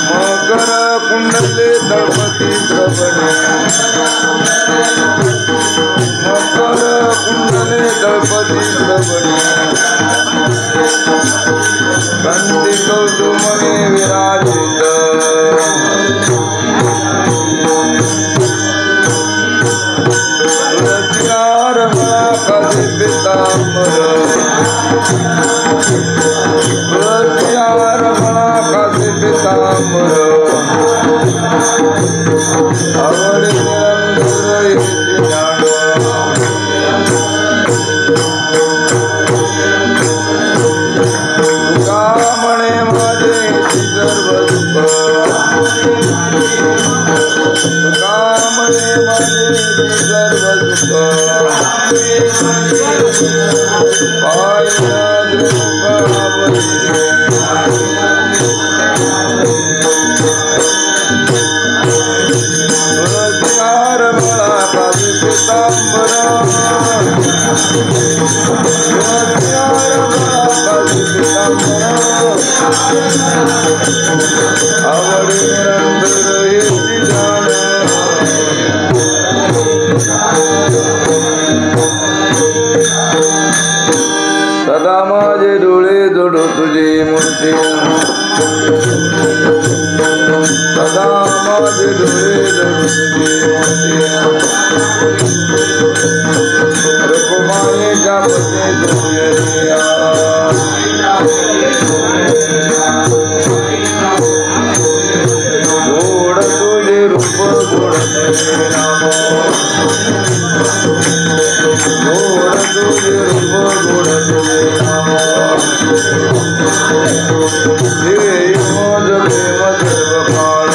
मकर कुंडले दळपती श्रवणे मकर कुंडले दळपती श्रवणे कंठी कौतुमने विराजित तुळसीहार मला कधी पितांबर तुळसीहार मला कधी पितांबर आवडे निरंतर येते ज्ञान तुका म्हणे माझे सर्व दुःख तुका म्हणे माझे सर्व दुःख पाहिला तुळसीहार मला काजी पितांबर तुळसीहार मला काजी पितांबर आवडे निरंतर येती जाण सदा माझे डोळे जोडो तुझी मूर्ती सदा माझे डोळे जोडो तुझी मूर्ती रघुमायेच्या पती सोयरिया गोड तुझे रूप गोड तुझे नाम गोड तुझे रूप गोड तुझे नाम हे मोज प्रेम सर्व काळ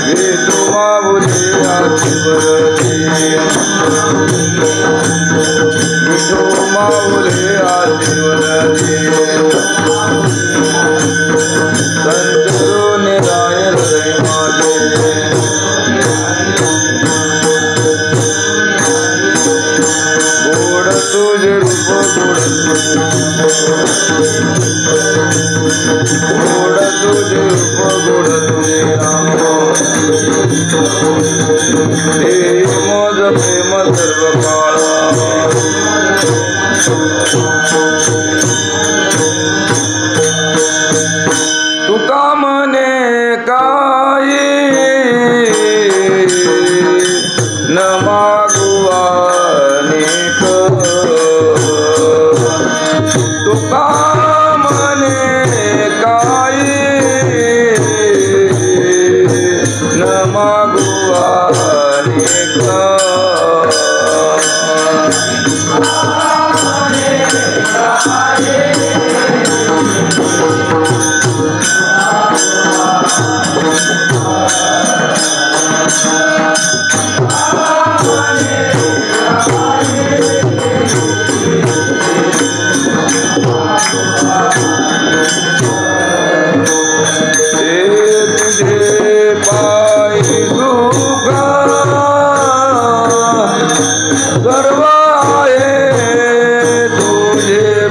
हे तुमा बोले आती बरती विठो माऊले आती बरती संतरो निराय हृदय माझे गोड तुझे रूप गोड गोड तुझे रूप गोड तुझे नाम हे मोज प्रेम सर्व काळ तुका म्हणे काही न मागू अनेक तुका म्हणे काही न मागू अनेक सर्व आहे तुझे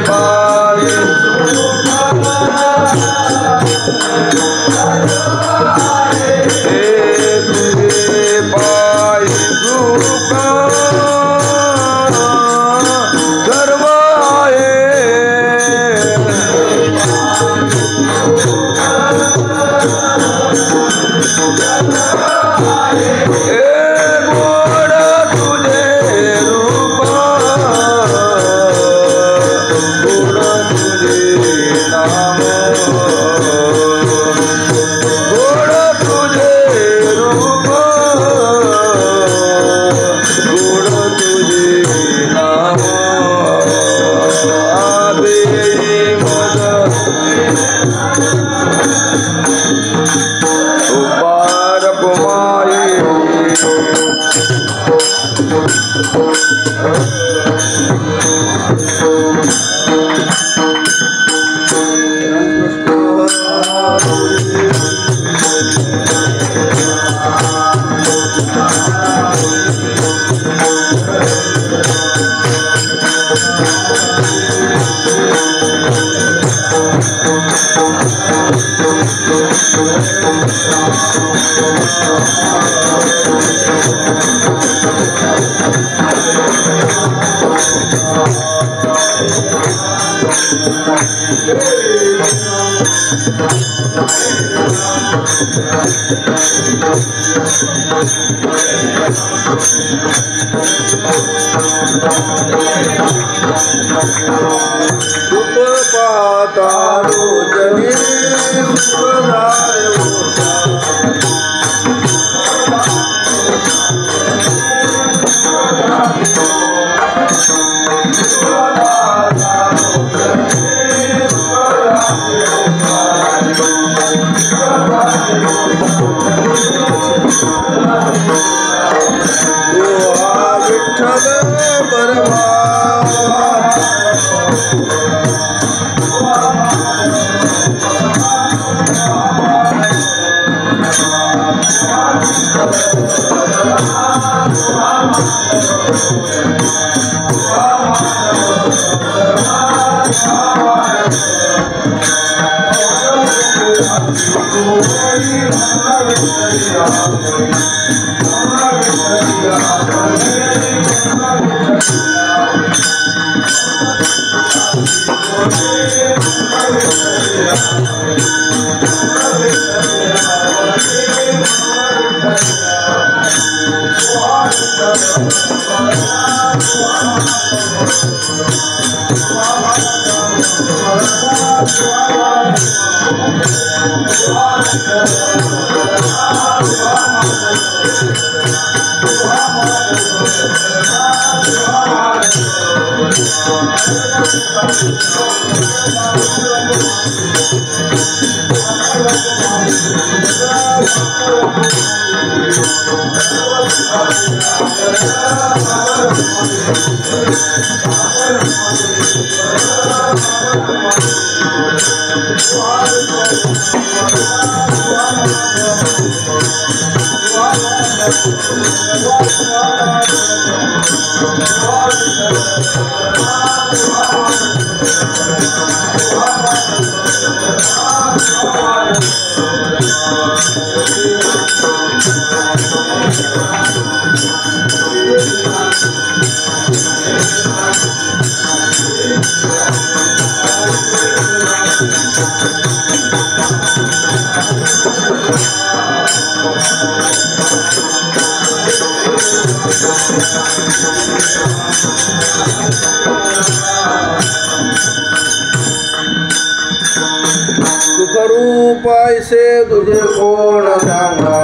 सुखरूप ऐसे तुझे कोण सांगा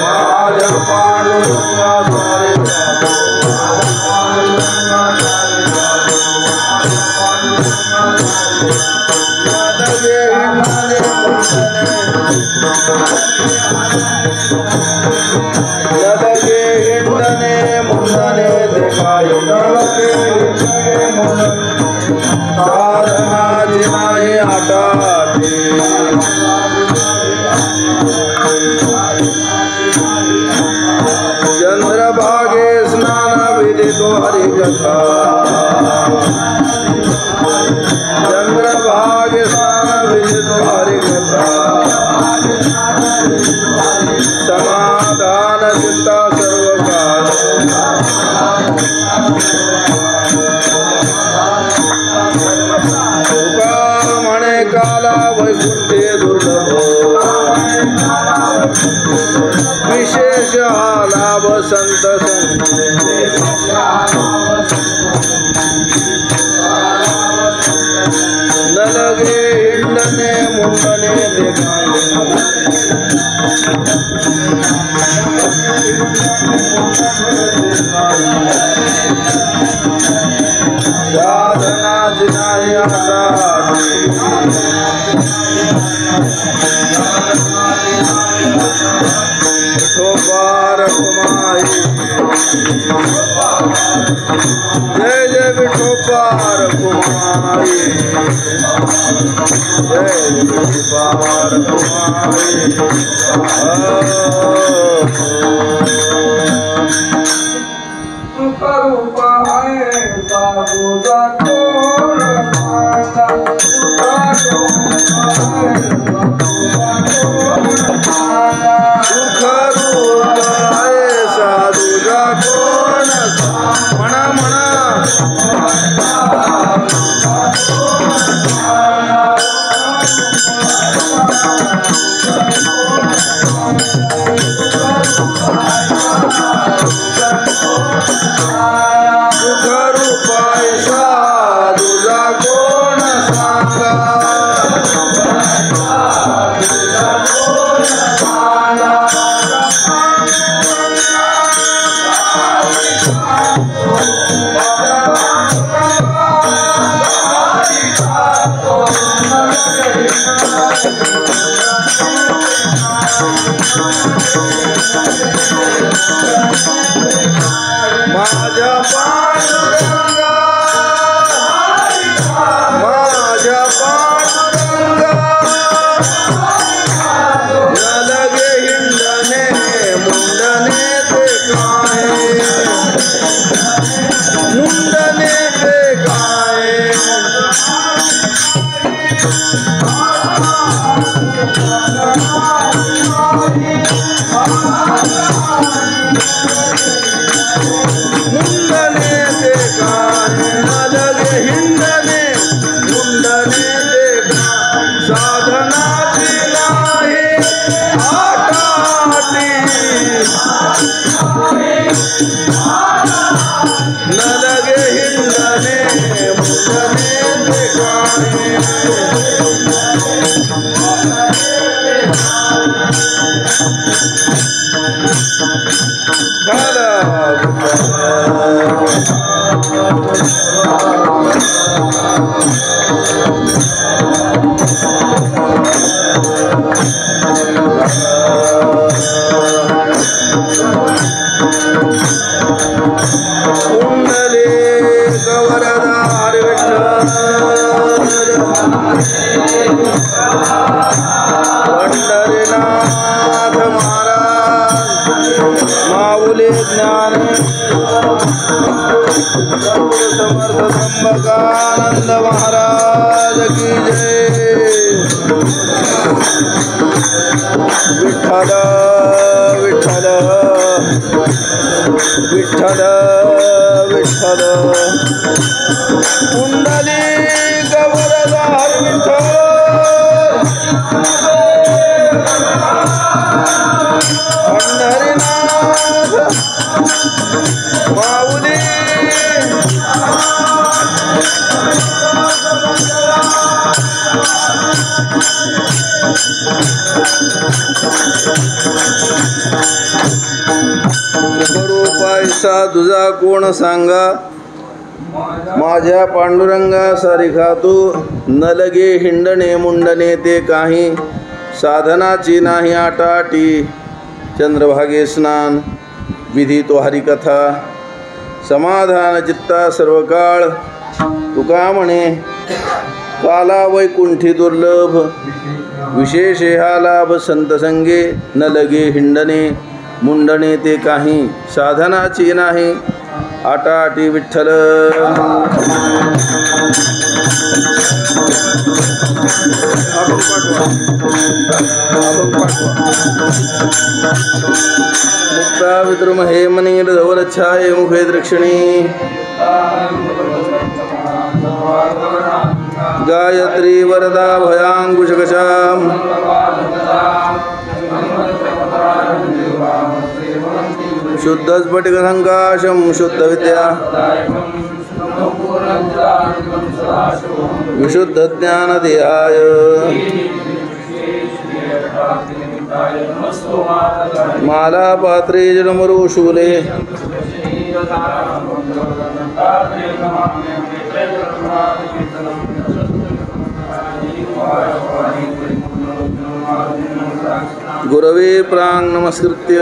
माझ्या पांडुरंगा चंद्रभागे स्नान विधि तो हरि कथा चंद्रभागे स्नान विधि तो हरि कथा समाधान चित्ता सर्वकाल मणे काला वैकुंठे दुर्लभ विशेष लाभ संत न लगे हिंडने मुंडने देखाए साधना जिनाए विठोबार कुमाई जय जय विठोबार कुमाई जय विठोबार कुमाई माझ्या पांडुरंगा माझ्या पांडुरंगा न लगे हिंडणे मुंडणे ते काय मुंडणे ते काय मुंडने ते काय न लगे हिंडणे मुंडने ते काय साधनाची नाही आटाटी न लगे हिंडणे मुंडने ते काय कुंडले गवरदार विठ्ठल पंढरीनाथ महाराज माऊली ज्ञान समर्थ त्र्यंबकानंद महाराज की जय विठ्ठल विठ्ठल विठ्ठल विठ्ठल कुंडली गवरदार विठ्ठल पंढरीनाथ माऊली सुखरूपायसा तुझा कोण सांगा माझ्या पांडुरंगा सारिखा तू न लगे हिंडणे मुंडणे ते काही साधनाची नाही आटाटी चंद्रभागे स्नान विधी तो हरिकथा समाधान चित्ता सर्व काळ तुका म्हणे काला वैकुंठी दुर्लभ विशेष हा लाभ संत संगे न लगे हिंडणे मुंडणे ते काही साधनाची नाही आटाटी विठ्ठल मुक्ता विद्रुम हे मनीर धवलच्छाये मुखे दक्षिणी गायत्री वरदा भयांकुशकशाम शुद्ध स्फटिक संकाशम शुद्ध विद्या विशुद्ध ज्ञान ध्याय माला पात्रे जलमरु शूले गुरवे प्रांग नमस्कृत्य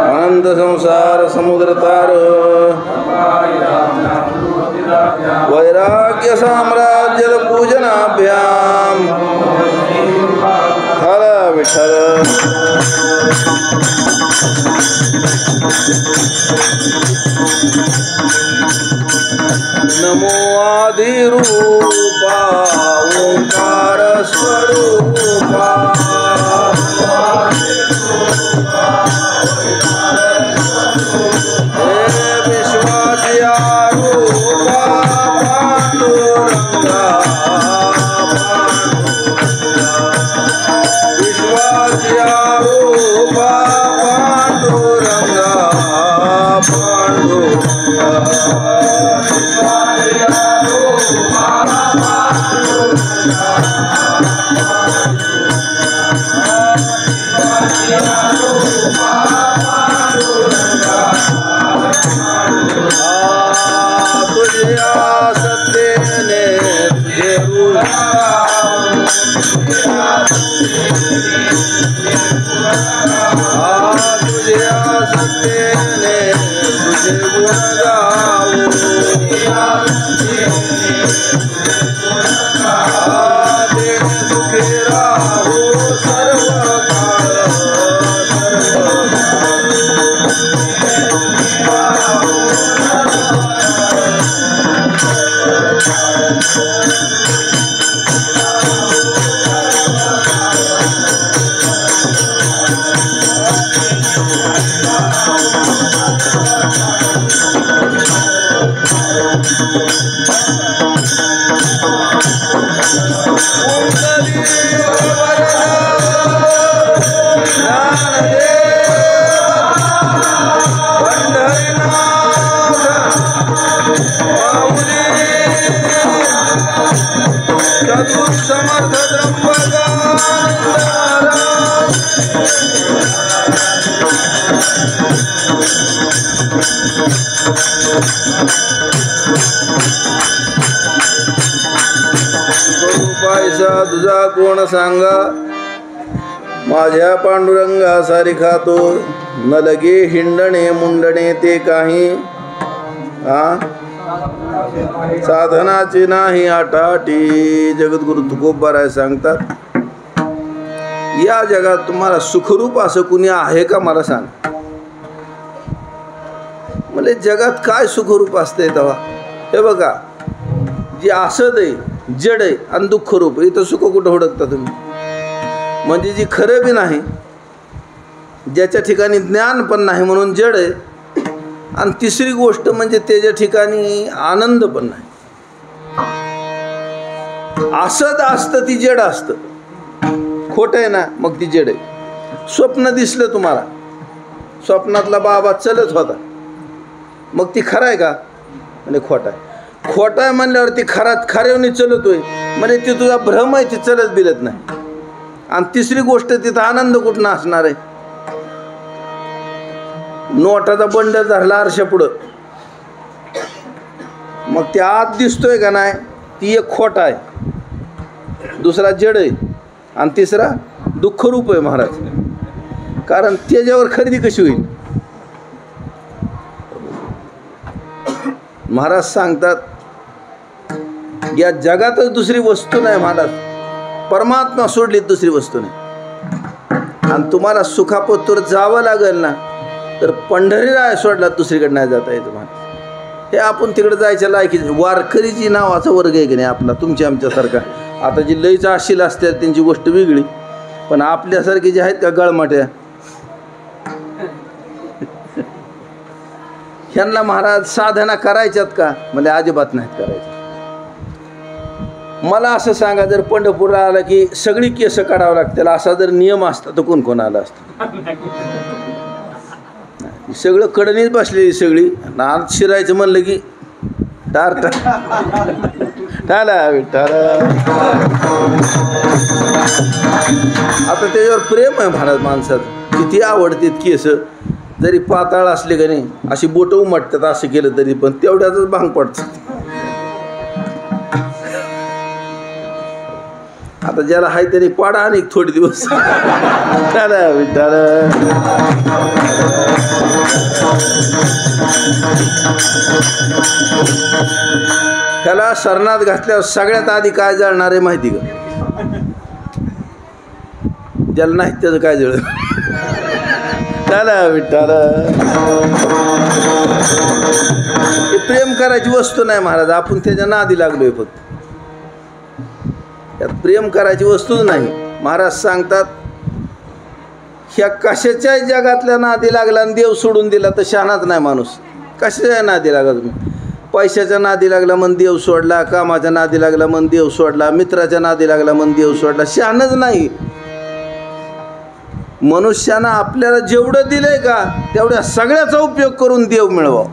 अनंत संसार समुद्र तार वैराग्य साम्राज्य पूजनाभ्याम हर विठ्ठल नमो आदिरूपा ओंकार स्वरूपा हे विश्वाच्या रूपा तुझे आसक्तीने तुझे गुण गाऊ देणे सुखी राहू सर्व काळ समर्थ पैसा तुझा कोण सांगा माझ्या पांडुरंगा सारी खातो न लगे हिंडणे मुंडणे ते काही साधनाची नाही आटाटी जगद्गुरु तुकोबाराय सांगतात या जगात तुम्हाला सुखरूप असं कुणी आहे का मला सांग म्हणजे जगात काय सुखरूप असते तेव्हा हे बघा जे असत आहे जड आहे आणि दुःखरूप इथं सुख कुठं हुडकता तुम्ही म्हणजे जी खरं बी नाही ज्याच्या ठिकाणी ज्ञान पण नाही म्हणून जड आहे आणि तिसरी गोष्ट म्हणजे त्याच्या ठिकाणी आनंद पण नाही असत असतं ती जड असतं खोटं आहे ना मग ती जड आहे स्वप्न दिसलं तुम्हाला स्वप्नातला बाबा चलत होता मग ती खरं आहे का म्हणजे खोटा आहे खोटा आहे म्हणल्यावर ती खऱ्याने चलतोय म्हणजे ती तुझा भ्रम आहे ती चलत बिलत नाही आणि तिसरी गोष्ट तिथं आनंद कुठं असणार आहे नोटाचा बंडल धरला आरशा पुढं मग ते आत दिसतोय का नाही ती एक खोटा आहे दुसरा जड आहे आणि तिसरा दुःखरूप आहे महाराज कारण त्याच्यावर खरेदी कशी होईल महाराज सांगतात या जगातच दुसरी वस्तू नाही महाराज परमात्मा सोडली दुसरी वस्तू नाही आणि तुम्हाला सुखापत्तूर जावं लागेल ना तर पंढरीराय सोडला दुसरीकडे नाही जाता येतं महाराज हे आपण तिकडे जायच्या लायकी वारकरीची नावाचा वर्ग आहे की नाही आपला तुमच्या आमच्यासारखा आता जी लईचा आशील असतात त्यांची गोष्ट वेगळी पण आपल्यासारखी जे आहेत का गळमाट्या ह्यांना महाराज साधना करायच्यात का म्हणजे अजिबात नाहीत करायच्या मला असं सांगा जर पंढरपूरला आला की सगळी केस काढावं लागतील असा जर नियम असता तर कोण कोण आला असतं सगळं कडणीच बसलेली सगळी आत शिरायचं म्हणलं की टार टाला विठ्ठल आता त्याच्यावर प्रेम आहे महाराज माणसात किती आवडतात केस जरी पाताळ असले का नाही अशी बोटं उमटतात असं केलं तरी पण तेवढ्यातच भांग पडतात आता ज्याला हाय त्याने पाडा आणि थोडे दिवस टाला विठ्ठल त्याला शरणात घातल्यावर सगळ्यात आधी काय जळणार आहे माहिती का ज्याला नाही त्याचं काय जळ त्याला विठ्ठल प्रेम करायची वस्तू नाही महाराज आपण त्याच्या नादी लागलोय फक्त त्यात प्रेम करायची वस्तूच नाही महाराज सांगतात ह्या कशाच्या जगातल्या नादी लागला आणि देव सोडून दिला तर शहाणाच नाही माणूस कशाच्या नादी लागला तुम्ही पैशाच्या नादी लागला मन देव सोडला कामाच्या नादी लागला मन देव सोडला मित्राच्या नादी लागला मन देव सोडला शहाणच नाही मनुष्यानं आपल्याला जेवढं दिलंय का तेवढ्या सगळ्याचा उपयोग करून देव मिळवा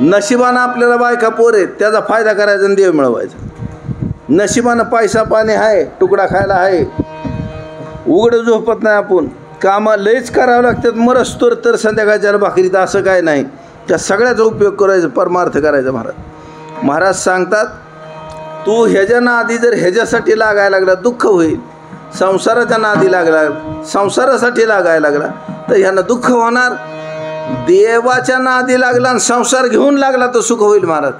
नशिबानं आपल्याला बायका पोर आहेत त्याचा फायदा करायचा आणि देव मिळवायचा नशिबानं पैसा पाणी आहे तुकडा खायला आहे उघडं झोपत नाही आपण कामं लयच करावं लागतात मरस्तोर तर संध्याकाळच्या भाकरीत असं काय नाही त्या सगळ्याचा उपयोग करायचा परमार्थ करायचा महाराज सांगतात तू ह्याच्या नादी जर ह्याच्यासाठी लागायला लागला दुःख होईल, संसाराच्या नादी लागला, संसारासाठी लागायला लागला तर ह्यानं दुःख होणार. देवाच्या नादी लागला आणि संसार घेऊन लागला तर सुख होईल महाराज.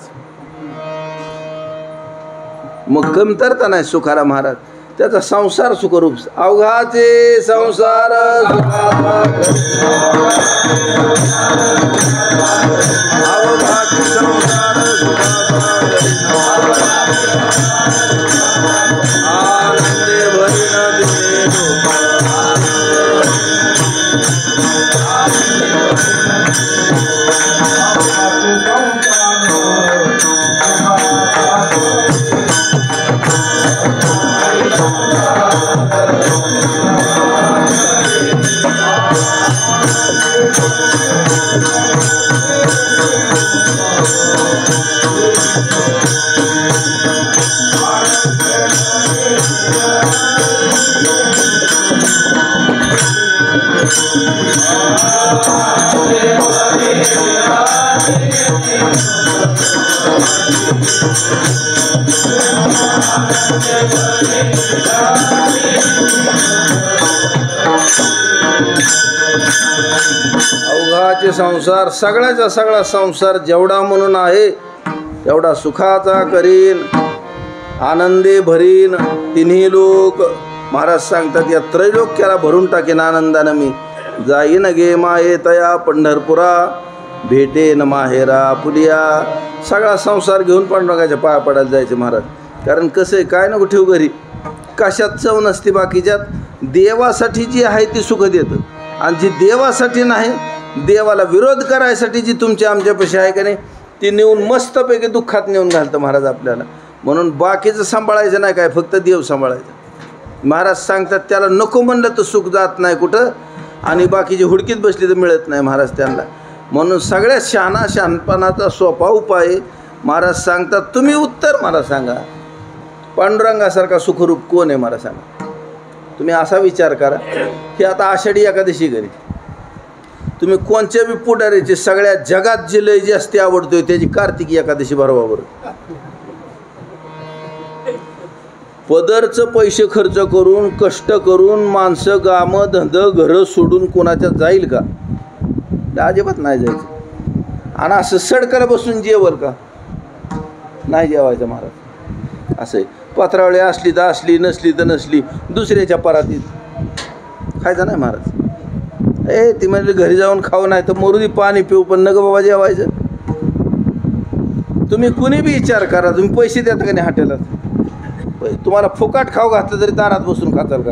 मग कमतरता नाही सुखाला महाराज. त्याचा संसार सुखरूप. अवघाचे संसार अवघाचे संसार आनंदे भरीन अवघाचे संसार. सगळ्याचा सगळा संसार जेवढा म्हणून आहे तेवढा सुखाचा करीन, आनंदे भरीन. तिन्ही लोक महाराज सांगतात या त्रैलोक्याला भरून टाकेन आनंदानं मी. जाईन गे माये तया पंढरपुरा, भेटेन माहेरा पुलिया. सगळा संसार घेऊन पांडुरंगाच्या पाया पडायला जायचे महाराज. कारण कसं आहे, काय नको ठेवू घरी, कशात चव नसते बाकीच्यात. देवासाठी जी आहे ती सुख देतं, आणि जी देवासाठी नाही, देवाला विरोध करायसाठी जी तुमच्या आमच्यापाशी आहे का नाही, ती नेऊन मस्तपैकी दुःखात नेऊन घालतं महाराज आपल्याला. म्हणून बाकीचं सांभाळायचं नाही काय, फक्त देव सांभाळायचं. महाराज सांगतात त्याला नको म्हणलं तर सुख जात नाही कुठं, आणि बाकीची हुडकीत बसली तर मिळत नाही महाराज त्यांना. म्हणून सगळ्यात शहाणपणाचा सोपा उपाय महाराज सांगतात. तुम्ही उत्तर मला सांगा, पांडुरंगासारखा सुखरूप कोण आहे मला सांगा. तुम्ही असा विचार करा की आता आषाढी एकादशी घरी तुम्ही कोणत्या बी पुढारीची सगळ्या जगात जी लय जास्ती आवडतोय त्याची कार्तिकी एकादशी भरवा बरं. पदरचं पैसे खर्च करून कष्ट करून माणसं गामं धंदं घरं सोडून कोणाच्या जाईल का? अजिबात नाही जायचं. आणि असं सडकाला बसून जेवल का? नाही जेवायचं महाराज. असं आहे, पत्रावळी असली तर असली, नसली तर नसली, दुसऱ्याच्या परातीत खायचं नाही महाराज. ती म्हणजे घरी जाऊन खाऊ, नाही तर मरुदी पाणी पिऊ, पण नग बाबा जेवायचं. तुम्ही कुणी बी विचार करा, तुम्ही पैसे देता का नाही हॉटेलात? तुम्हाला फुकाट खाऊ घातलं तरी दारात बसून खाताल का?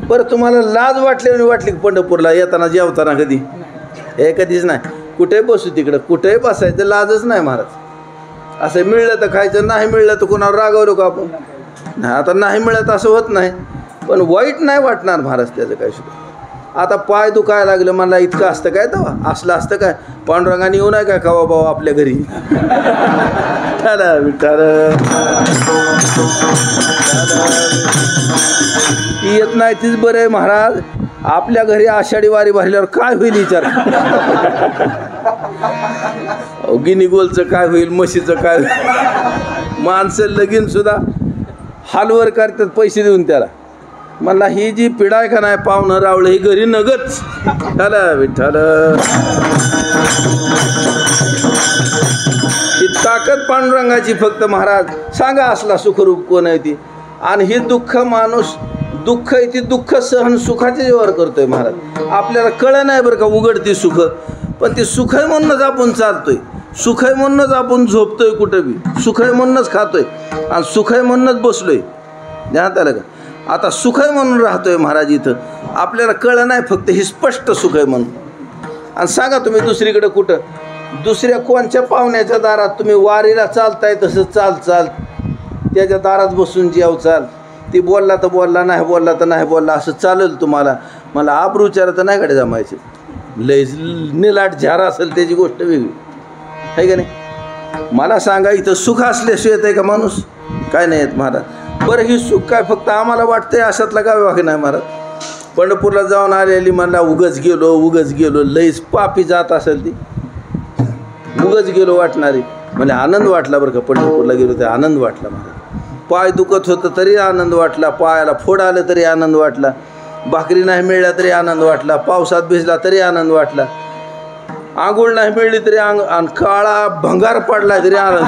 बरं, तुम्हाला लाज वाटली पंढरपूरला येताना जेवताना कधी? हे कधीच नाही. कुठेही बसू तिकडं, कुठेही बसायचं, लाजच नाही महाराज. असं मिळलं तर खायचं, नाही मिळलं तर कोणावर रागवलो का आपण? नाही, आता नाही मिळत असं होत नाही, पण वाईट नाही वाटणार महाराज त्याचं काय सुद्धा. आता पाय दुखायला लागलं, मला इतकं असतं काय तेव्हा? असलं असतं काय? पांडुरंगाने येऊ नाही काय खावा बाबा आपल्या घरी? विठार येत नाही तीच बरं आहे महाराज. आपल्या घरी आषाढी वारी भरल्यावर काय होईल विचार. गिनी गोलचं काय होईल, म्हशीचं काय होईल. माणसं लगीन सुद्धा हालवर करतात पैसे देऊन त्याला. मला ही जी पिढा आहे का नाही, पाहुणं रावलं ही घरी नगच. विठ्ठल ही ताकद पांडुरंगाची फक्त महाराज. सांगा असला सुखरूप कोण आहे ती. आणि हे दुःख माणूस दुःख आहे ती दुःख सहन सुखाच्या जीवावर करतोय महाराज. आपल्याला कळलं नाही बरं का उघडती सुख, पण ती सुख आहे म्हणूनच आपण चालतोय, सुख आहे म्हणूनच आपण झोपतोय कुठं बी, सुख आहे म्हणूनच खातोय, आणि सुख आहे म्हणूनच बसलोय. ध्यानात आलं का? आता सुख आहे म्हणून राहतोय महाराज इथं. आपल्याला कळलं नाही फक्त ही स्पष्ट सुख आहे म्हणून. आणि सांगा तुम्ही दुसरीकडे कुठं, दुसऱ्या कोणत्या पाहुण्याच्या दारात तुम्ही वारीला चालताय तसं चाल त्याच्या दारात बसून जेव चाल. ती बोलला तर बोलला, नाही बोलला तर नाही बोलला, असं चालेल तुम्हाला. मला आबरूचार तर नाही कडे जमायचे. लय निलाट झारा असेल त्याची गोष्ट वेगळी आहे का नाही. मला सांगा इथं सुख असल्याशिवाय येत आहे का माणूस? काय नाही येत महाराज. बरं, ही सुख काय फक्त आम्हाला वाटतंय अशातला काय वाक्य नाही महाराज. पंढरपूरला जाऊन आलेली मला उगच गेलो लईच पापी जात असेल ती. उगच गेलो वाटणारी. म्हणजे आनंद वाटला बरं का, पंढरपूरला गेलो ते आनंद वाटला मला. पाय दुखत होतं तरी आनंद वाटला, पायाला फोड आलं तरी आनंद वाटला, भाकरी नाही मिळल्या तरी आनंद वाटला, पावसात भिजला तरी आनंद वाटला, आंघोळ नाही मिळली तरी काळा भंगार पडला तरी आनंद.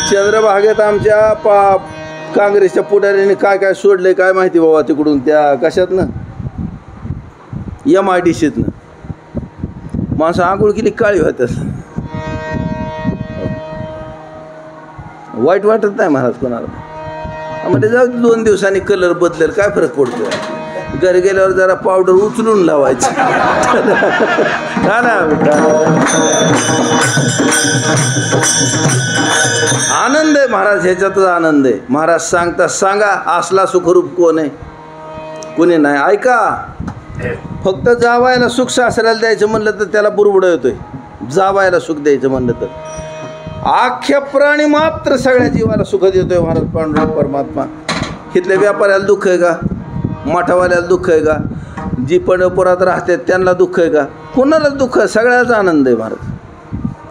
चंद्रभागेत आमच्या काँग्रेसच्या पुढाऱ्यांनी काय काय सोडले काय माहिती बाबा, तिकडून त्या कशातनं MIDCतनं माणसं आंघोळ केली काळी होत्यात. वाईट वाटत नाही महाराज कोणाला. म्हणजे जाऊ 2 दिवसांनी कलर बदलेल, काय फरक पडतो. घरी गेल्यावर जरा पावडर उचलून लावायची. आनंद आहे महाराज, ह्याच्यातच आनंद आहे. महाराज सांगता सांगा असला सुखरूप कोण आहे, कोणी नाही. ऐका, फक्त जावायला सुख सासऱ्याला द्यायचं म्हणलं तर त्याला बुरबुड येतोय. जावायला सुख द्यायचं म्हणलं तर अख्ख्या प्राणी मात्र सगळ्या जीवाला सुख देतोय महाराज पांडुरंग परमात्मा. इथल्या व्यापाऱ्याला दुःख आहे का, मठावाल्याला दुःख आहे का, जी पंढरपुरात राहतात त्यांना दुःख आहे का, कोणाला दुःख आहे, सगळ्याचा आनंद आहे महाराज.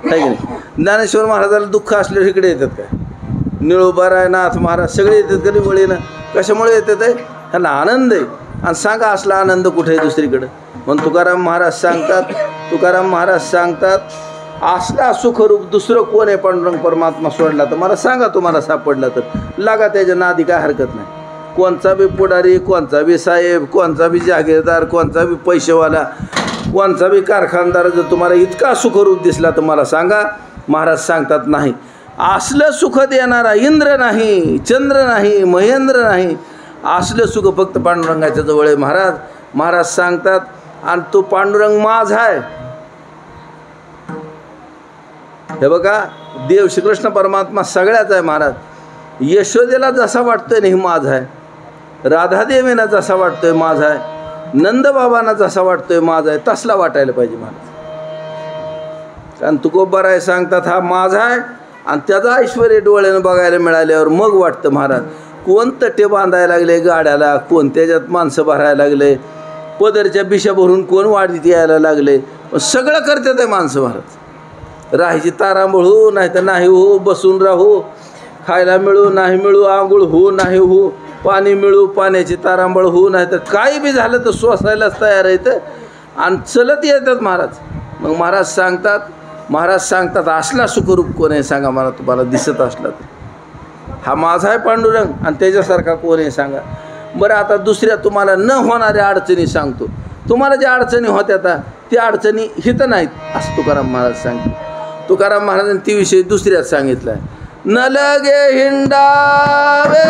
आहे की नाही. ज्ञानेश्वर महाराजाला दुःख असल्यावर इकडे येतात काय, निळोबाराय नाथ महाराज सगळे येतात कधी वळीनं. कशामुळे येतात आहे, ह्यांना आनंद आहे. आणि सांगा असला आनंद कुठे आहे दुसरीकडं. म्हणून तुकाराम महाराज सांगतात असला सुखरूप दुसरं कोण आहे पांडुरंग परमात्मा सोडला तर मला सांगा, तुम्हाला सापडला तर लागा त्याच्या नादी, काय हरकत नाही. कोणचा बी पुढारी, कोणचा बी साहेब, कोणचा बी जागीरदार, कोणचा बी पैसेवाला, कोणचा बी कारखानदार जर तुम्हाला इतका सुखरूप दिसला तर मला सांगा. महाराज सांगतात नाही, असलं सुख देणारा इंद्र नाही, चंद्र नाही, महेंद्र नाही, असलं सुख फक्त पांडुरंगाच्या जवळ आहे महाराज. महाराज सांगतात आणि तो पांडुरंग माझा आहे. हे बघा, देव श्रीकृष्ण परमात्मा सगळ्याच आहे महाराज. यशोदेला जसा वाटतोय नाही माझा आहे, राधादेवीना जसा वाटतोय माझा आहे, नंदबाबांना जसा वाटतोय माझा आहे, तसला वाटायला पाहिजे महाराज. कारण तुकोबाराय सांगतात हा माझा आहे आणि त्याचा ऐश्वर्य डोळ्यानं बघायला मिळाल्यावर मग वाटतं महाराज. कोण तटे बांधायला लागले गाड्याला, कोण त्याच्यात माणसं भरायला लागले, पदरच्या बिशा भरून कोण वाढीत यायला लागले, सगळं करतात आहे माणसं महाराज. राहायची तारांबळ हो नाही तर नाही हो, बसून राहू, खायला मिळू नाही मिळू, आंघोळ हो नाही हो, पाणी मिळू, पाण्याची तारांबळ हो नाही तर काही बी झालं तर सोसायलाच तयार आहे आणि चलत येतात महाराज. मग महाराज सांगतात असला सुखरूप कोण आहे सांगा मला, तुम्हाला दिसत असला तर. हा माझा आहे पांडुरंग आणि त्याच्यासारखा कोण आहे सांगा. बरं, आता दुसऱ्या तुम्हाला न होणाऱ्या अडचणी सांगतो. तुम्हाला ज्या अडचणी होत्या त्या अडचणी हित नाहीत असं तुकाराम महाराज सांगतो. तुकाराम महाराजांनी ती विषयी दुसऱ्यात सांगितलं आहे. न लगे हिंडावे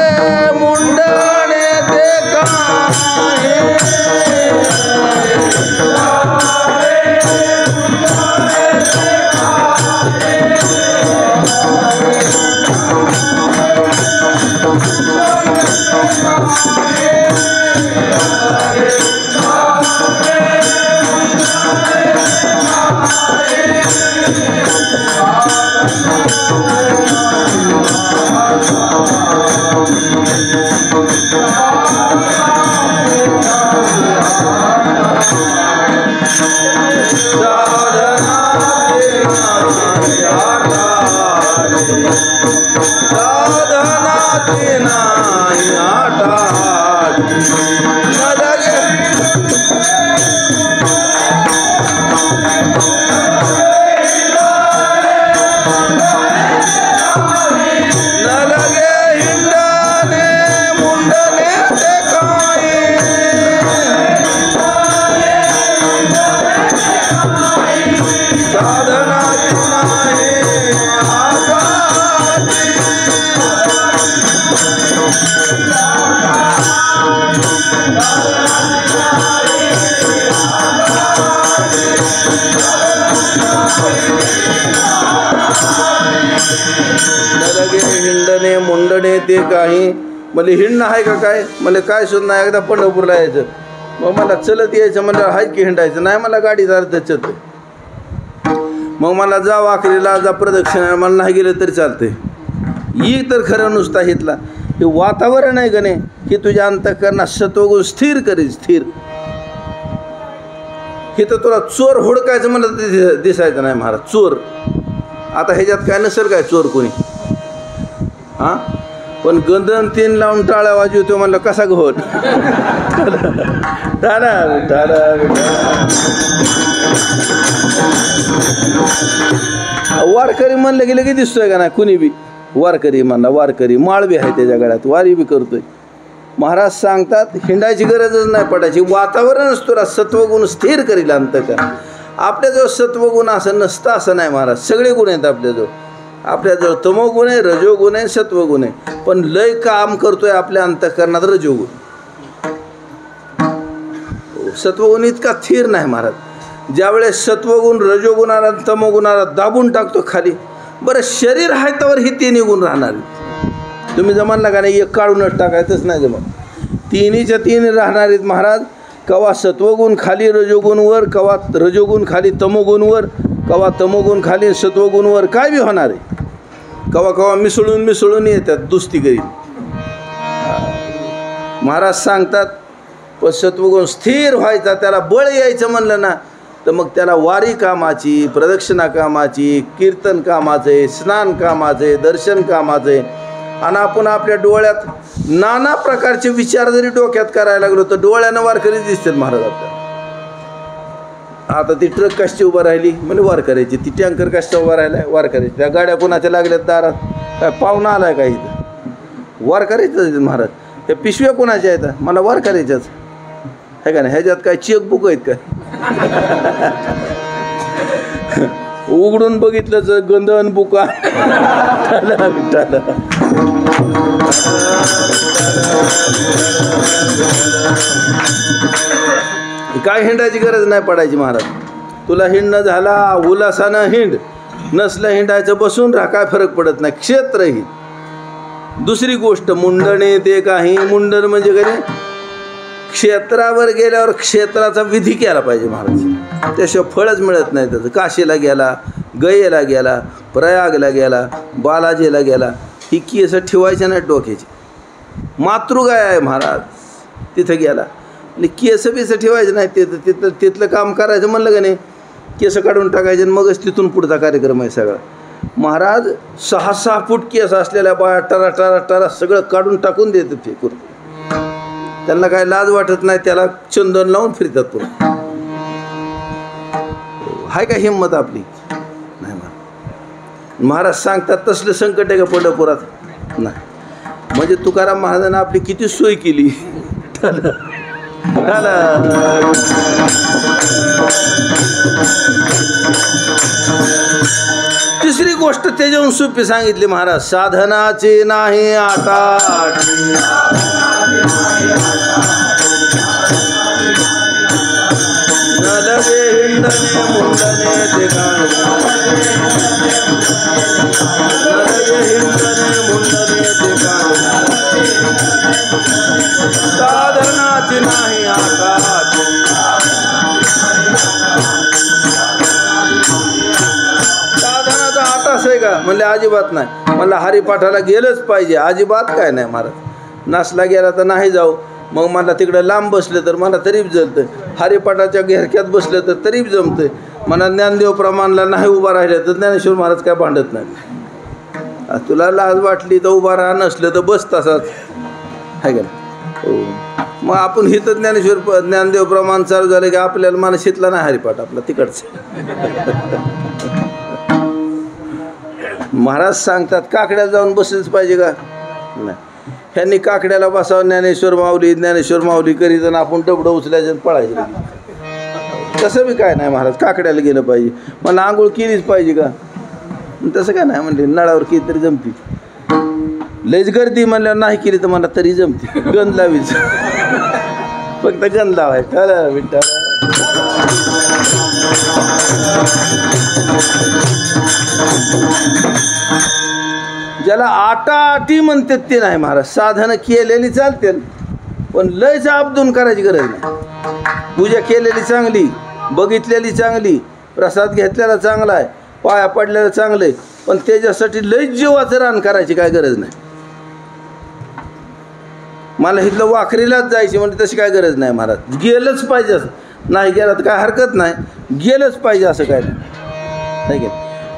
मुंडणे ते हिंडणे मुंडणे ते काही. मला हिंडणं आहे का काय, मला काय सुद्धा नाही. एकदा पंढरपूरला यायचं, मग मला चलत यायचं म्हणलं आहे की हिंडायचं नाही, मला गाडी जायचं. मग मला जा वाखरीला जा प्रदक्षिणा, मला नाही गेलं तरी चालतंय. ही तर खरं नुसता हितला हे वातावरण आहे का नाही, ही तुझ्या अंतःकरणात सत्वगुण स्थिर करील, स्थिर. हे तर तुला चोर हुडकायचं म्हणलं तर दिसायचं नाही महाराज, चोर. आता ह्याच्यात काय नसेल काय चोर कोणी, हां, पण गंधन 3 लावून टाळ्या वाजवतो म्हणलं कसा घोट. वारकरी म्हणलं की लगेच दिसतोय का नाही कुणी बी. वारकरी म्हणला, वारकरी माळ बी आहे त्याच्या गळ्यात, वारी बी करतोय. महाराज सांगतात हिंडायची गरजच नाही पडायची, वातावरणच तुला सत्वगुण स्थिर करील अंतःकरण. आपल्याजवळ सत्वगुण असं नसतं असं नाही महाराज, सगळे गुण आहेत आपल्याजवळ. आपल्याजवळ तमोगुण आहे, रजोगुण आहे, सत्वगुण आहे, पण लय काम करतोय आपल्या अंतःकरणात रजोगुण. सत्वगुण इतका स्थिर नाही महाराज. ज्यावेळेस सत्वगुण रजोगुणाला तमोगुणाला दाबून टाकतो खाली, बरं शरीर आहे त्यावर ही 3 गुण राहणार. तुम्ही जमानला का नाही, एक काढूनच टाकायचंच नाही जमत. 3च्या 3 राहणार आहेत महाराज. कवा सत्वगुण खाली रजोगुणवर, कवा रजोगुण खाली तमोगुणवर, कवा तमोगुण खाली सत्वगुणवर, काय बी होणार आहे. कवा कवा मिसळून येतात दुस्ती करीत. महाराज सांगतात पण सत्वगुण स्थिर व्हायचा, त्याला बळ यायचं म्हणलं ना तर मग त्याला वारी कामाची, प्रदक्षिणा कामाची, कीर्तन कामाचं आहे, स्नान कामाचं आहे, दर्शन कामाचं आहे. आणि आपण आपल्या डोळ्यात नाना प्रकारचे विचार जरी डोक्यात करायला लागलो तर डोळ्यानं वारकरी दिसतात महाराज आपल्याला. आता ती ट्रक कशी उभं राहिली म्हणजे वारकऱ्याची, ती टँकर कशा उभा राहिला वारकऱ्याची, त्या गाड्या कोणाच्या लागल्यात दारात, काय पाहुणा आलाय का इथं, वारकऱ्याच्याच महाराज. त्या पिशव्या कोणाच्या आहेत, मला वारकऱ्याच्याच आहे का नाही. ह्याच्यात काय चेकबुक आहेत का, उघडून बघितलं तर गंधन बुका. काय हिंडायची गरज नाही पडायची महाराज. तुला हिंडणं झाला उल्हासानं हिंड, नसलं हिंडायचं बसून राहा, काय फरक पडत नाही. क्षेत्र ही दुसरी गोष्ट. मुंडणे ते काही, मुंडण म्हणजे काय, क्षेत्रावर गेल्यावर क्षेत्राचा विधी केला पाहिजे महाराज, त्याशिवाय फळच मिळत नाही त्याचं. काशीला गेला, गयेला गेला, प्रयागला गेला, बालाजीला गेला, ही केस ठेवायच्या नाही डोक्याची. मातृगाय आहे महाराज, तिथं गेला केस बिस ठेवायचं नाही, तिथलं काम करायचं म्हणलं का नाही, केस काढून टाकायचे आणि मगच तिथून पुढचा कार्यक्रम आहे सगळा. महाराज 6-6 फूट केस असलेल्या बाया टरा टरा टरा सगळं काढून टाकून देतात फेकून. त्यांना काय लाज वाटत नाही, त्याला चंदन लावून फिरतात पुन्हा. हाय का हिंमत आपली नाही महाराज. महाराज सांगतात तसलं संकट आहे का पंढरपुरात नाही. म्हणजे तुकाराम महाराजांना आपली किती सोय केली. तिसरी गोष्ट त्याच्याहून सोपी सांगितली महाराज. साधनाचे नाही आटा, न लगे हिंडणे मुंडणे ते काय, न लगे हिंडणे मुंडणे ते काय, साधनाची नाही आटा. साधनाचा आटाच आहे का म्हणले अजिबात नाही. म्हणलं हरिपाठाला गेलंच पाहिजे, अजिबात काय नाही महाराज. नासला गेला तर नाही जाऊ, मग मला तिकडं लांब बसलं तर मला तरी जमतं, हरिपाठाच्या घेरक्यात बसलं तर तरी जमतं. मला ज्ञानदेव प्रमाणला नाही उभा राहिलं तर ज्ञानेश्वर महाराज काय भांडत नाही. तुला लाज वाटली तर उभा राहा, नसलं तर बस तसाच आहे का. हो, मग आपण हिथं ज्ञानदेव प्रमाण चालू झालं की आपल्याला मला शितला नाही हरिपाठ आपला तिकडचं. महाराज सांगतात काकड्याला जाऊन बसलंच पाहिजे का नाही. ह्यांनी काकड्याला बसावं ज्ञानेश्वर माऊली करीत आणि आपण डबडं उचलायचं आणि पळायचं. तसं बी काय नाही महाराज, काकड्याला गेलं पाहिजे. मला आंघोळ केलीच पाहिजे का तसं काय नाही. म्हणले नळावर केली तरी जमती, लयच गर्दी म्हणल्यावर नाही केली तर मला तरी जमते. गंध लावीच, फक्त गंध लावाय. खरं विठ्ठल. ज्याला आटाआटी म्हणतात ते नाही महाराज. साधनं केलेली चालते पण लयच आपदून करायची गरज नाही. पूजा केलेली चांगली, बघितलेली चांगली, प्रसाद घेतलेला चांगला आहे, पाया पडलेलं चांगलं आहे, पण त्याच्यासाठी लयच जीवाचं रान करायची काय गरज नाही. मला इथलं वाखरीलाच जायची म्हणजे तशी काय गरज नाही महाराज, गेलंच पाहिजे असं नाही गेलं तर काय हरकत नाही, गेलंच पाहिजे असं काय नाही की.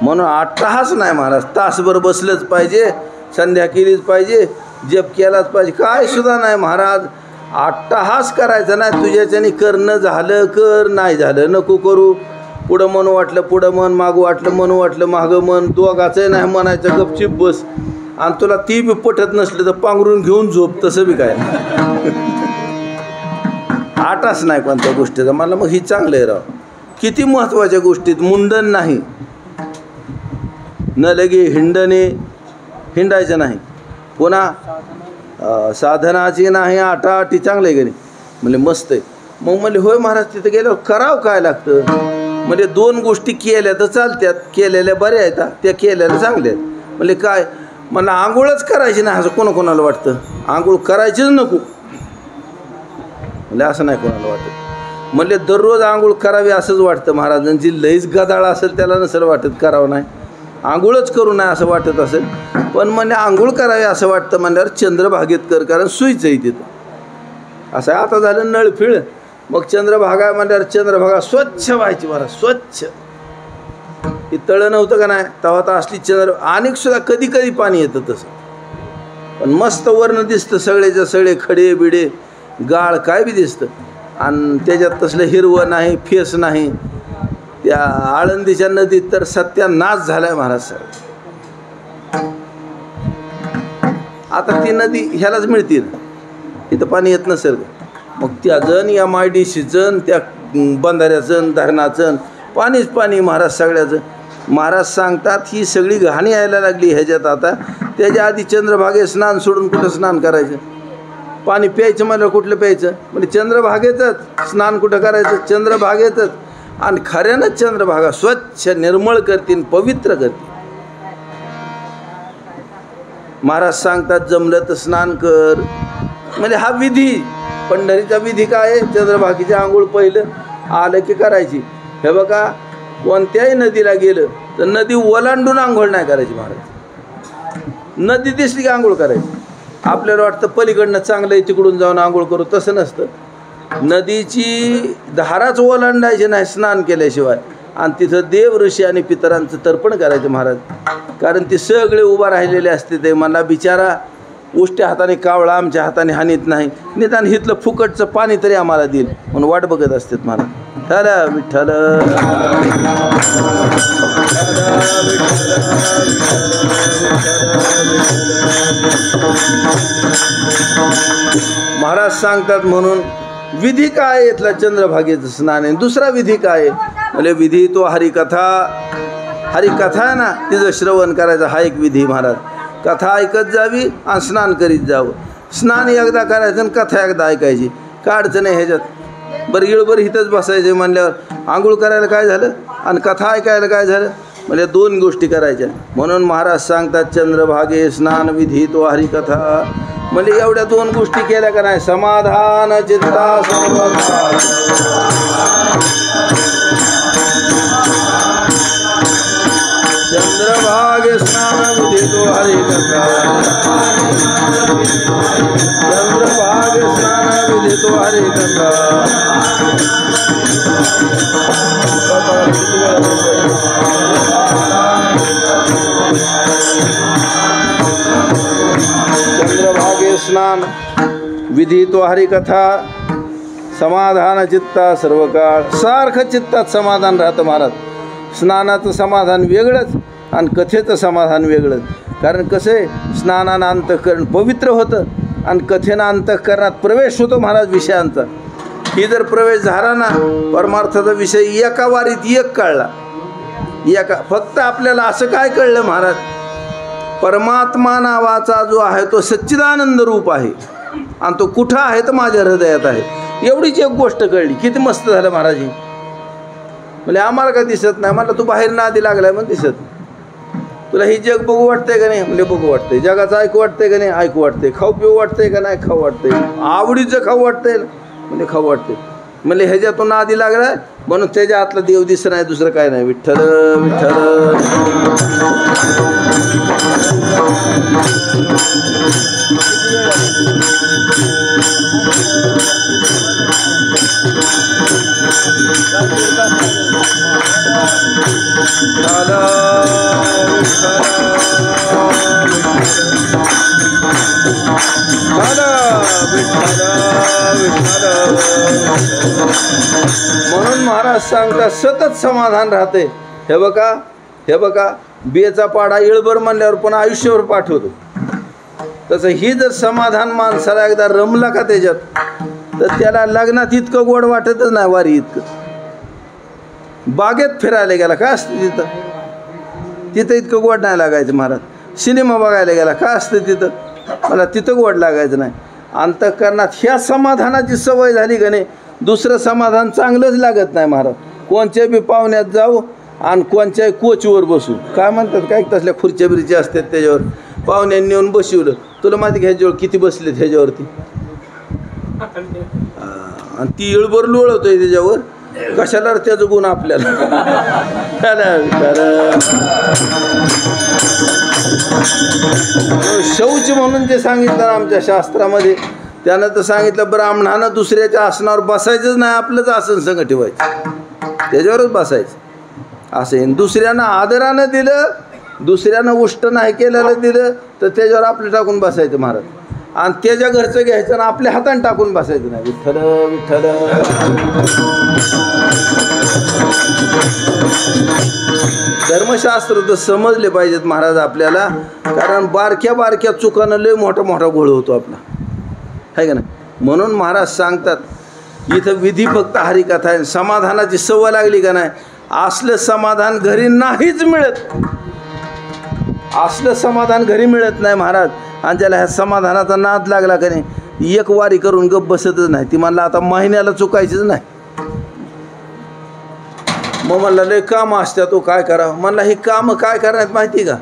म्हणून 8 तास नाही महाराज, तासभर बसलंच पाहिजे, संध्या केलीच पाहिजे, जप केलाच पाहिजे, काय सुद्धा नाही महाराज. 8 तास करायचं नाही, तुझ्याच्याने करणं झालं कर, नाही झालं नको करू. पुढं मन वाटलं पुढं मन, मागं वाटलं मन वाटलं मागं मन, दोघाचं नाही म्हणायचं, गपचिप बस. आणि तुला ती बी पटत नसलं तर पांघरून घेऊन झोप, तसं बी काय 8 तास नाही कोणत्या गोष्टीचा. मला मग ही चांगलं आहे राव. किती महत्त्वाच्या गोष्टीत मुंडन नाही, न लगे हिंडणे, हिंडायचं नाही. पुन्हा साधनाची नाही आटाआटी, चांगलं आहे की नाही. म्हणजे मस्त आहे. मग म्हणले होय महाराज, तिथं गेल्यावर करावं काय लागतं. म्हणजे 2 गोष्टी केल्या तर चालत्यात, केलेल्या बऱ्या आहेत, त्या केलेल्या चांगल्या आहेत. म्हणजे काय, मला आंघोळच करायची नाही असं कोणाकोणाला वाटतं, आंघोळ करायचीच नको म्हणजे असं नाही कोणाला वाटत. म्हणले दररोज आंघोळ करावी असंच वाटतं महाराजांची. लईच गदाळ असेल त्याला नसेल वाटत करावं नाही, आंघोळच करू नये असं वाटत असेल. पण म्हणजे आंघोळ करावी असं वाटतं म्हणल्यावर चंद्रभागेत कर, कारण सुईच आहे तिथं. असं आता झालं नळफिळ, मग चंद्रभागा म्हणल्यावर चंद्रभागा स्वच्छ व्हायची महाराज, स्वच्छ. हे तळं नव्हतं का नाही तेव्हा तर असली चंद्र. अनेक सुद्धा कधी कधी पाणी येतं तसं, पण मस्त वर्ण दिसतं, सगळेच्या सगळे खडे बिडे गाळ काय बी दिसतं. आणि त्याच्यात तसलं हिरवं नाही, फेस नाही. त्या आळंदीच्या नदीत तर सत्यानाश झालाय महाराज साहेब. आता ती नदी ह्यालाच मिळते ना, इथं पाणी येत नसेल. मग त्याजण या MIDCचं, त्या बंधाऱ्याचं, धरणाचं पाणीच पाणी महाराज सगळ्याचं. महाराज सांगतात ही सगळी घाणी यायला लागली ह्याच्यात आता. त्याच्या आधी चंद्रभागे स्नान सोडून कुठं स्नान करायचं, पाणी प्यायचं म्हणलं कुठलं प्यायचं, म्हणजे चंद्रभागेतच स्नान कुठं करायचं, चंद्रभागेतच. आणि खऱ्यानंच चंद्रभागा स्वच्छ निर्मळ करतील, पवित्र करतील. महाराज सांगतात जमलं तर स्नान कर, म्हणजे हा विधी. पंढरीचा विधी काय आहे, चंद्रभागेची आंघोळ पहिलं आलं की करायची. हे बघा, कोणत्याही नदीला गेलं तर नदी ओलांडून आंघोळ नाही करायची महाराज. नदी दिसली की आंघोळ करायची. आपल्याला वाटतं पलीकडनं चांगलं आहे तिकडून जाऊन आंघोळ करू, तसं नसतं. नदीची धाराच ओलांडायची नाही स्नान केल्याशिवाय. आणि तिथं देव ऋषी आणि पितरांचं तर्पण करायचं महाराज. कारण ते सगळे उभा राहिलेले असते. ते मला बिचारा उष्ट्या हाताने कावळा आमच्या हाताने हानीत नाही, निदान हिथलं फुकटचं पाणी तरी आम्हाला देईल म्हणून वाट बघत असतात मला. चला विठ्ठल महाराज सांगतात. म्हणून विधी काय इथला चंद्रभागेचं स्नान आहे. दुसरा विधी काय म्हणजे विधी तो हरिकथा. हरिकथा आहे ना, तिचं श्रवण करायचं हा एक विधी महाराज. कथा ऐकत जावी आणि स्नान करीत जावं. स्नान एकदा करायचं आणि कथा एकदा ऐकायची, काय अडचण आहे ह्याच्यात. बरं इळभर इथंच बसायचं म्हणल्यावर आंघोळ करायला काय झालं आणि कथा ऐकायला काय झालं, म्हणजे 2 गोष्टी करायच्या. म्हणून महाराज सांगतात चंद्रभागे स्नान विधी तो हरिकथा. म्हणजे एवढ्या 2 गोष्टी केल्या का नाही, समाधान चित्ता चंद्रभागे स्नान विधी तो हरिकथा. चंद्रभागे स्नान विधी तो हरिकथा. चंद्रभागे स्नान विधी तो हरिकथा. समाधान चित्ता सर्व काळ. सारखं चित्तात समाधान राहतं महाराज. स्नानाचं समाधान वेगळंच आणि कथेचं समाधान वेगळंच. कारण कसं आहे, स्नानानं अंतःकरण पवित्र होतं आणि कथेनं अंतःकरणात प्रवेश होतो महाराज विषयांचा. ही जर प्रवेश झाला ना, परमार्थाचा विषय एका वारीत एक कळला. फक्त आपल्याला असं काय कळलं महाराज, परमात्मा नावाचा जो आहे तो सच्चिदानंद रूप आहे आणि तो कुठं आहे तर माझ्या हृदयात आहे. एवढीच एक गोष्ट कळली. किती मस्त झालं महाराज. म्हणजे आम्हाला काय दिसत नाही, मला तू बाहेर ना आधी लागलाय मग दिसत. तुला ही जग बघू वाटतंय का नाही, म्हणजे बघू वाटतंय. जगाचं ऐकू वाटतंय का नाही, ऐकू वाटतंय. खाऊ पिऊ वाटतंय का नाही, खाऊ वाटतंय. आवडीचं खाऊ वाटतंय म्हणजे खाऊ वाटतंय. म्हणजे ह्याच्यातून आधी लागला म्हणून त्याच्या आतला देव दिसत नाही, दुसरं काय नाही. विठ्ठल विठ्ठल. म्हणून महाराज सांगतात सतत समाधान राहते. हे बघा बेचा पाडा इळभर म्हणल्यावर पण आयुष्यभर पाठवतो. तसं ही जर समाधान माणसाला एकदा रमला का त्याच्यात, तर त्याला लग्नात इतकं गोड वाटतच नाही वारी इतकं. बागेत फिरायला गेला का असतं तिथं इतकं गोड नाही लागायचं महाराज. सिनेमा बघायला गेला का असतं तिथं, मला तिथं गोड लागायचं नाही. अंतःकरणात ह्या समाधानाची सवय झाली का नाही, दुसरं समाधान चांगलंच लागत नाही महाराज. कोणत्या बी पाहुण्यात जाऊ आणि कोणत्याही कोचवर बसू, काय म्हणतात काय तसल्या खुर्च्या बिरच्या असतात त्याच्यावर पाहुण्यांनी नेऊन बसवलं. तुला माहिती ह्याच्यावर किती बसलेत ह्याच्यावरती, आणि ती इळभर लोळवतोय त्याच्यावर. कशाला त्याचं गुण आपल्याला. शौच म्हणून जे सांगितलं ना आमच्या शास्त्रामध्ये, त्यानं तर सांगितलं ब्राह्मणानं दुसऱ्याच्या आसनावर बसायचंच नाही, आपलंच आसन संग ठेवायचं, त्याच्यावरच बसायचं असं. दुसऱ्यानं आदरानं दिलं, दुसऱ्यानं उष्ट नाही केलेलं दिलं तर त्याच्यावर आपलं टाकून बसायचं महाराज. आणि त्याच्या घरचं घ्यायचं आणि आपल्या हाताने टाकून बसायचं नाही. विठ्ठल विठ्ठल. धर्मशास्त्र तर समजले पाहिजेत महाराज आपल्याला, कारण बारक्या बारक्या चुकानं लय मोठा मोठा घोळ होतो आपला, आहे का नाही. म्हणून महाराज सांगतात इथं विधी फक्त हरिकथा आहे. समाधानाची सवय लागली का नाही, असलं समाधान घरी नाहीच मिळत. असलं समाधान घरी मिळत नाही महाराज. आणि त्याला ह्या समाधानाचा नाद लागला का नाही, एक वारी करून गप बसतच नाही. ती म्हणला आता महिन्याला चुकायचीच नाही. मग म्हणला लय कामं असतात, तो काय करावं. म्हणला ही कामं काय करण्यात माहिती का,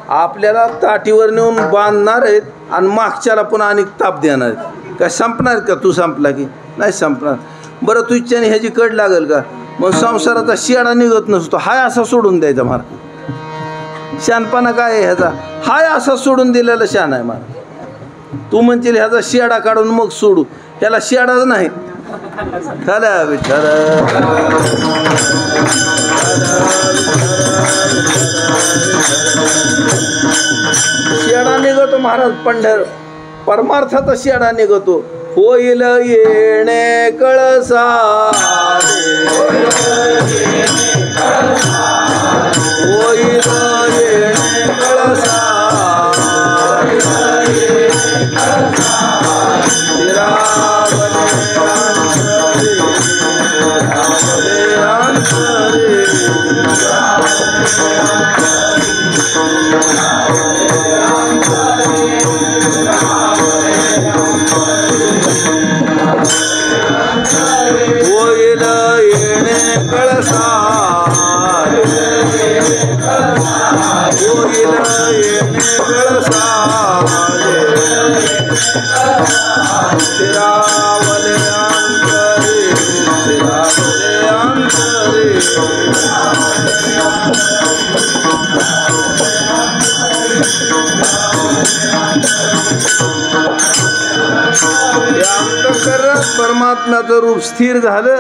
आपल्याला ताटीवर नेऊन बांधणार आहेत आणि मागच्याला पुन्हा आणि ताप देणार आहेत. काय संपणार का, तू संपला की नाही संपणार. बरं तू इच्छाने ह्याची कड लागेल का, मग संसाराचा शियाडा निघत नसतो, हाय असा सोडून द्यायचा महाराज. शहाणपणा काय आहे ह्याचा, हाय असा सोडून दिलेला शहाण आहे महाराज. तू म्हणशील ह्याचा शियाडा काढून मग सोडू, ह्याला शियाडाच नाही. खरा विठ्ठल. शियाडा निघतो महाराज पंढर, परमार्थाचा शियाडा निघतो. होईल येणे कळसा, होईल येणे कळसा, होईल येणे कळसा, होईल येणे कळसा, फिरावले अंतरे, फिरावले अंतरे. अंतःकरणात परमात्म्याचं रूप स्थिर झालं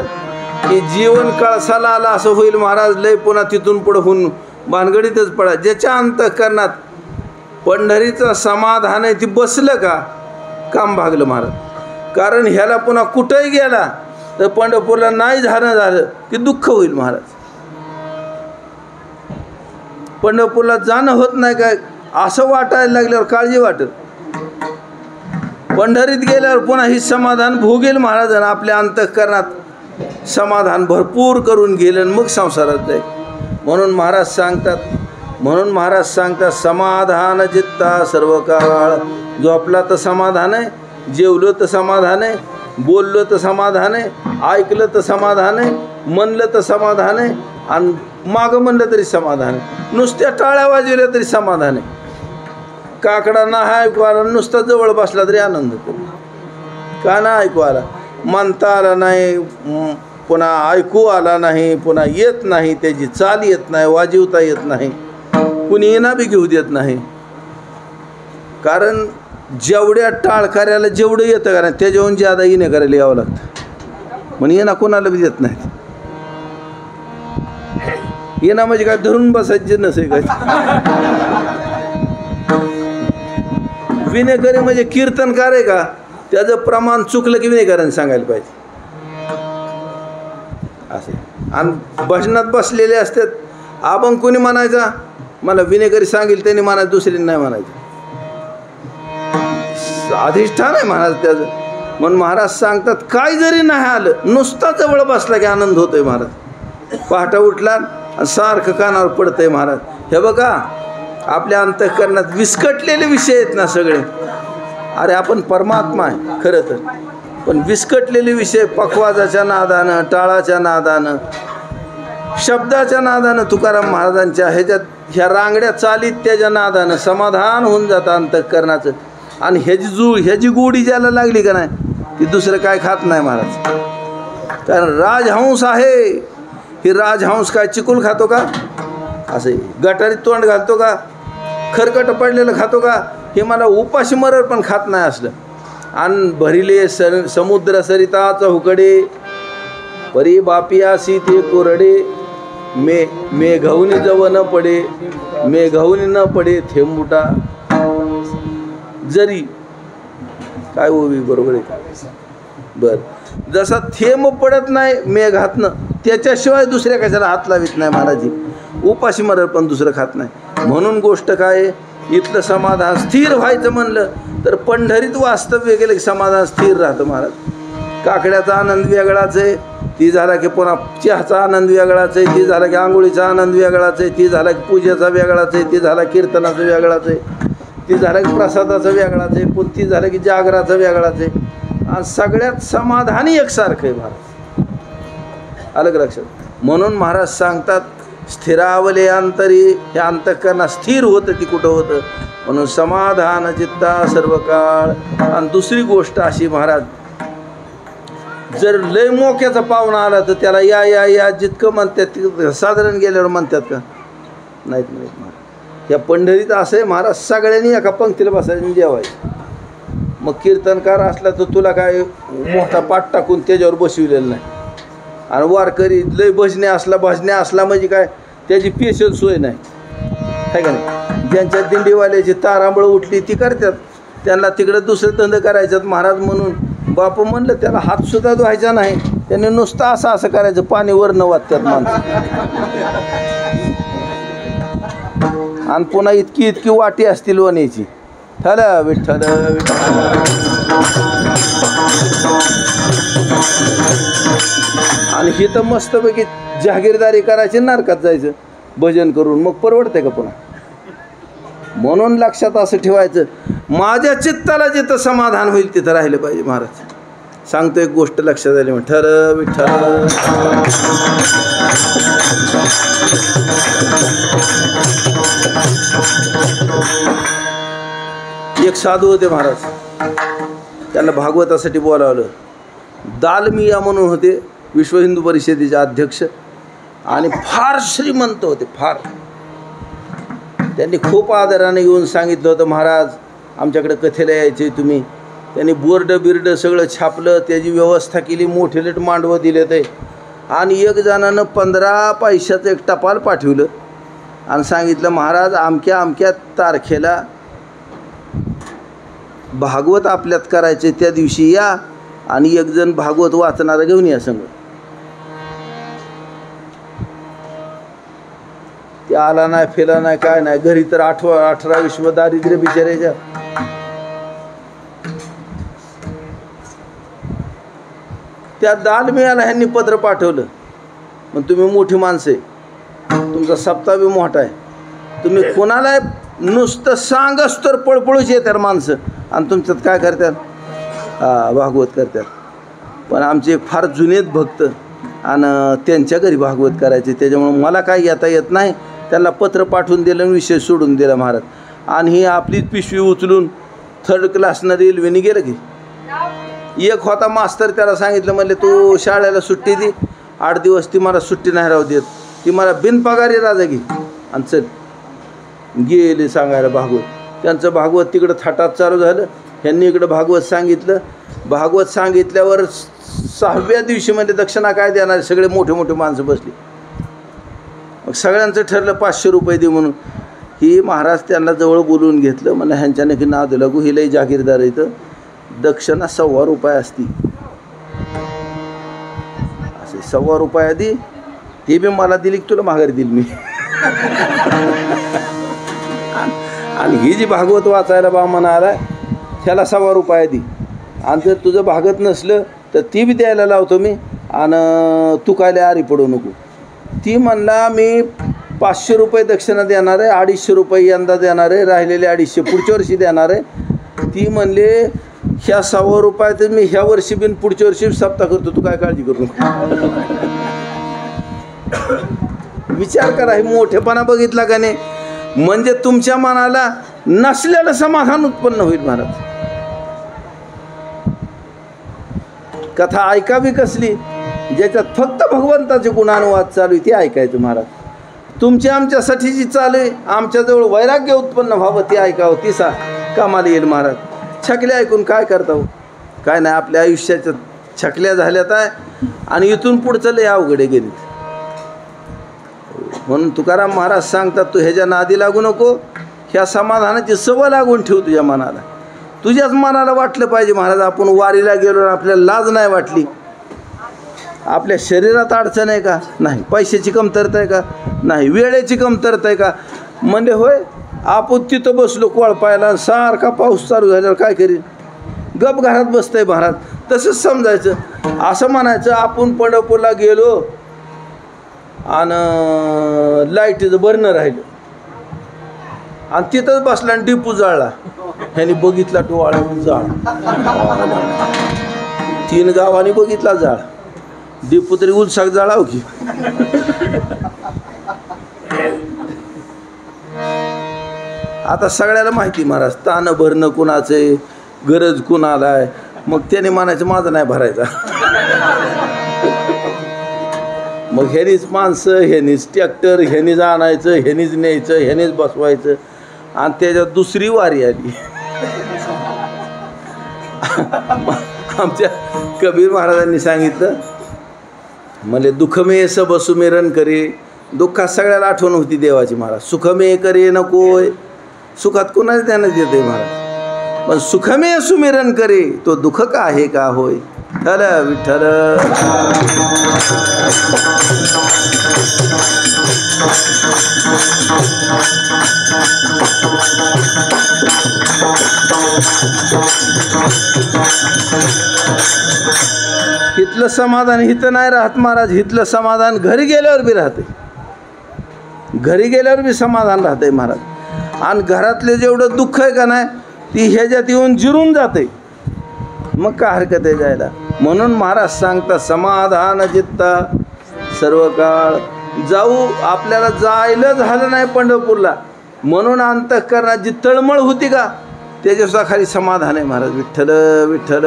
की जीवन कळसाला आला असं होईल महाराज. लय पुन्हा तिथून पुढं होऊन भानगडीतच पडा. ज्याच्या अंतःकरणात पंढरीचं समाधान आहे ती बसलं का काम भागलं महाराज. कारण ह्याला पुन्हा कुठंही गेला तर पंढरपूरला नाही झालं की दुःख होईल महाराज. पंढरपूरला जाणं होत नाही काय असं वाटायला लागल्यावर काळजी वाटत. पंढरीत गेल्यावर पुन्हा ही समाधान भोगेल महाराजांना. आपल्या अंतःकरणात समाधान भरपूर करून गेलं मग संसारात जाईल. म्हणून महाराज सांगतात समाधान चित्ता सर्व काळ. झोपला तर समाधान आहे, जेवलं तर समाधान आहे, बोललं तर समाधान आहे, ऐकलं तर समाधान आहे, म्हणलं तर समाधान आहे, आणि मागं म्हणलं तरी समाधान आहे. नुसत्या टाळ्या वाजवल्या तरी समाधान आहे. काकडा ना ऐकू आला, नुसता जवळ बसला तरी आनंद होतो. का ना ऐकू आला, म्हणता आला नाही, पुन्हा ऐकू आला नाही, पुन्हा येत नाही, त्याची चाल येत नाही, वाजवता येत नाही, कुणी येणा बी घेऊ देत नाही. कारण जेवढ्या टाळकऱ्याला जेवढं येतं का नाही त्याच्याहून ज्यादा येणे करायला यावं लागतं. म्हणून येणा कोणाला बी देत नाहीत. येणा म्हणजे काय धरून बसायचे नसे काय. विनेकरी म्हणजे कीर्तनकार आहे का, त्याचं प्रमाण चुकलं की विनेकरांनी सांगायला पाहिजे असे. आणि भजनात बसलेले असतात, आपण कोणी म्हणायचा, मला विनेकरी सांगेल त्यांनी म्हणायचं, दुसरीने नाही म्हणायचं. अधिष्ठान आहे महाराज त्याचं. म्हणून महाराज सांगतात, काय जरी नाही आलं, नुसता जवळ बसला की आनंद होतोय महाराज. पहाटा उठला आणि सारखं कानावर पडतंय महाराज. हे बघा आपल्या अंतःकरणात विस्कटलेले विषय आहेत ना सगळे. अरे आपण परमात्मा आहे खरं तर, पण विस्कटलेले विषय पखवाजाच्या नादानं, टाळाच्या नादानं, शब्दाच्या नादानं, तुकाराम महाराजांच्या ह्या रांगड्या चालीत त्याच्या नादानं समाधान होऊन जातं अंतःकरणाचं. आणि ह्याची गोडी ज्याला लागली का नाही ती दुसरं काय खात नाही महाराज. कारण राजहंस आहे. हे राजहंस काय चिकूल खातो का, असे गटारीत तोंड घालतो का, खरकट पडलेलं खातो का, हे मला उपाशी मरर पण खात नाही असलं. आणि भरिले समुद्र सरिता चौकडे, परी बापियासी ते कोरडे, मेघवनी जव न पडे, मेघवनी न पडे थेंबुटा जरी. काय ओवी बरोबर आहे का. बर, जसा थेंब पडत नाही मेघातनं, त्याच्याशिवाय दुसऱ्या कशाला हात लावित नाही महाराजी. उपाशी मरर पण दुसरं खात नाही. म्हणून गोष्ट काय, इथलं समाधान स्थिर व्हायचं म्हणलं तर पंढरीत वास्तव्य केलं की समाधान स्थिर राहतं महाराज. काकड्याचा आनंद वेगळाच आहे, ती झाला की पुन्हा चहाचा आनंद वेगळाच आहे, ती झाला की आंघोळीचा आनंद वेगळाच आहे, ती झाला की पूजेचा वेगळाच आहे, ती झाला कीर्तनाचा वेगळाच आहे, ती झाला की प्रसादाचा वेगळाच आहे, पण ती झालं की जागराचा वेगळाच आहे. आणि सगळ्यात समाधानी एकसारखं आहे महाराज. अलग लक्षात. म्हणून महाराज सांगतात, स्थिरावले अंतरी, हे अंतःकरणा स्थिर होतं ती कुठं होतं, म्हणून समाधान चित्ता सर्व काळ. आणि दुसरी गोष्ट अशी महाराज, जर लय मोक्याचा पाहुणा आला तर त्याला या या या जितकं म्हणतात तितकं साधारण गेल्यावर म्हणतात का, नाहीत नाहीत महाराज. या पंढरीत असं आहे महाराज, सगळ्यांनी एका पंक्तीला बसायचं जेवायचं. मग कीर्तनकार असला तर तुला काय मोठा पाठ टाकून त्याच्यावर बसविलेलं नाही. आणि वारकरी लय भजने असला म्हणजे काय त्याची स्पेशल सोय नाही आहे का नाही. ज्यांच्या दिंडीवाल्याची तारांबळ उठली ती करतात, त्यांना तिकडं दुसरं धंदे करायच्यात महाराज. म्हणून बापू म्हणलं त्याला हातसुद्धा धुवायचा नाही, त्याने नुसतं असं करायचं, पाणी वरनं वाटतात माणसं. आणि पुन्हा इतकी वाटी असती लोण्याची. ठला विठ्ठल आणि ही तर मस्तपैकी जहागीरदारी करायची, नरकात जायचं भजन करून, मग परवडतंय का पुन्हा. म्हणून लक्षात असं ठेवायचं, माझ्या चित्ताला जिथं समाधान होईल तिथं राहिलं पाहिजे महाराज. सांगतो एक गोष्ट लक्षात आली, विठ्ठल विठ्ठल. एक साधू होते महाराज, त्यांना भागवतासाठी बोलावलं. दालमिया म्हणून होते, विश्व हिंदू परिषदेचे अध्यक्ष, आणि फार श्रीमंत होते फार. त्यांनी खूप आदराने येऊन सांगितलं होतं, महाराज आमच्याकडे कथेला यायचे तुम्ही. त्यांनी बोर्ड बिर्ड सगळं छापलं, त्याची व्यवस्था केली, मोठे लेट मांडवं दिले ते. आणि एक जणानं 15 पैशाचं एक टपाल पाठवलं आणि सांगितलं, महाराज अमक्या अमक्या तारखेला भागवत आपल्यात करायचे, त्या दिवशी या आणि एक जण भागवत वाचणारा घेऊन या संग. ते आला नाही, फेला नाही, काय नाही. घरी तर 18-20 दारिद्र्य बिचारायच्या. त्या दालमियाला ह्यांनी पत्र पाठवलं, मग तुम्ही मोठी माणसं आहे, तुमचा सप्ताह बी मोठा आहे, तुम्ही कोणाला नुसतं सांगच तर पळपळूच येतात माणसं, आणि तुमच्यात काय करतात, भागवत करतात. पण आमचे एक फार जुनेत भक्त आणि त्यांच्या घरी भागवत करायचे, त्याच्यामुळं मला काय येता येत नाही. त्यांना पत्र पाठवून दिलं आणि विषय सोडून दिला महाराज. आणि ही आपलीच पिशवी उचलून 3rd क्लासनं रेल्वेने गेलं की एक होता मास्तर, त्याला सांगितलं म्हणले तू शाळेला सुट्टी दे 8 दिवस, ती मला सुट्टी नाही राहू देत, ती मला बिनपगारी राजा घे आणि चल. गेले सांगायला भागवत. त्यांचं भागवत तिकडं थाटात चालू झालं. ह्यांनी इकडं भागवत सांगितलं. भागवत सांगितल्यावर 6व्या दिवशी म्हणजे दक्षिणा काय देणार, सगळे मोठे मोठे माणसं बसली. मग सगळ्यांचं ठरलं 500 रुपये दे म्हणून. ही महाराज त्यांना जवळ बोलवून घेतलं. मला ह्यांच्याने की नाद लागू, ही लई जागीरदार इथं, दक्षिणा 1.25 रुपये असती, असे 1.25 रुपये आधी ते बी मला दिली की तुला माघारी दिली मी. आणि ही जी भागवत वाचायला बा म्हणाला ह्याला 1.25 रुपये दे, आणि जर तुझं भागत नसलं तर ती बी द्यायला लावतो मी, आणि तू काय आरी पडू नको. ती म्हणला मी 500 रुपये दक्षिणा देणार आहे, 250 रुपये यंदा देणार आहे, राहिलेले 250 पुढच्या वर्षी देणार आहे. ती म्हणले ह्या 1.25 रुपयात मी ह्या वर्षी बिन पुढच्या वर्षी सप्ताह करतो, तू काय काळजी करू नको. विचार करा, हे मोठेपणा बघितला का नाही? म्हणजे तुमच्या मनाला नसलेलं समाधान उत्पन्न होईल महाराज. कथा ऐकावी कसली, ज्याच्यात फक्त भगवंताचे गुणानुवाद चालू आहे ते ऐकायचं महाराज. तुमच्या आमच्यासाठी जी चालू आहे, आमच्याजवळ वैराग्य उत्पन्न व्हावं ते ऐकावं, ती कामाला येईल महाराज. छकल्या ऐकून काय करता हो? काय नाही, आपल्या आयुष्याच्या छकल्या झाल्यात आहे आणि इथून पुढचं लय अवघडे गेली. म्हणून तुकाराम महाराज सांगतात, तू ह्याच्या नादी लागू नको, ह्या समाधानाची सवय लागून ठेव तुझ्या मनाला. तुझ्याच मनाला वाटलं पाहिजे महाराज आपण वारीला गेलो आणि आपल्याला लाज नाही वाटली. आपल्या शरीरात अडचण आहे का? नाही. पैशाची कमतरता आहे का? नाही. वेळेची कमतरता आहे का? म्हणजे होय, आपण तिथं बसलो कोळपायला, सारखा पाऊस चालू झाल्यावर काय करीन? गप घरात बसतंय महाराज. तसंच समजायचं. असं म्हणायचं आपण पंढरपूरला गेलो आणि लाईटीचं बर्नर राहिलं आणि तिथंच बसला आणि डिपू जाळला. ह्याने बघितला टोवाळा जाळ, 3 गावांनी बघितला जाळ. डिपू तरी उलसाक जाळाव की. आता सगळ्याला माहिती महाराज, ताण भरणं कुणाचं, गरज कुणाला आहे. मग त्याने म्हणायचं माझं नाही भरायचा. मग ह्यानीच माणसं, ह्यानीच ट्रॅक्टर, ह्यानीच आणायचं, ह्यानीच न्यायचं, ह्यानीच बसवायचं. आणि त्याच्यात दुसरी वारी आली. आमच्या कबीर महाराजांनी सांगितलं, मले दुःखमे सब सुमिरन करे. दुःखात सगळ्याला आठवण होती देवाची महाराज. सुखमे करे नकोय, सुखात कोणाच ध्यानच देते महाराज. पण सुखमे सुमिरन करे, तो दुःख का आहे का होय. विठ्ठल विठ्ठल. हितलं समाधान हिथं नाही राहत महाराज. हितलं समाधान घरी गेल्यावर बी राहते. घरी गेल्यावर बी समाधान राहते महाराज. आणि घरातले जेवढं दुःख आहे का नाही, ती ह्याच्यात येऊन जिरून जाते. मग काय हरकत आहे जायला. म्हणून महाराज सांगता, समाधान चित्ता सर्व काळ. जाऊ आपल्याला जायला झालं नाही पंढरपूरला, म्हणून अंतःकरणात जी तळमळ होती का, त्याच्यासुद्धा खाली समाधान आहे महाराज. विठ्ठल विठ्ठल.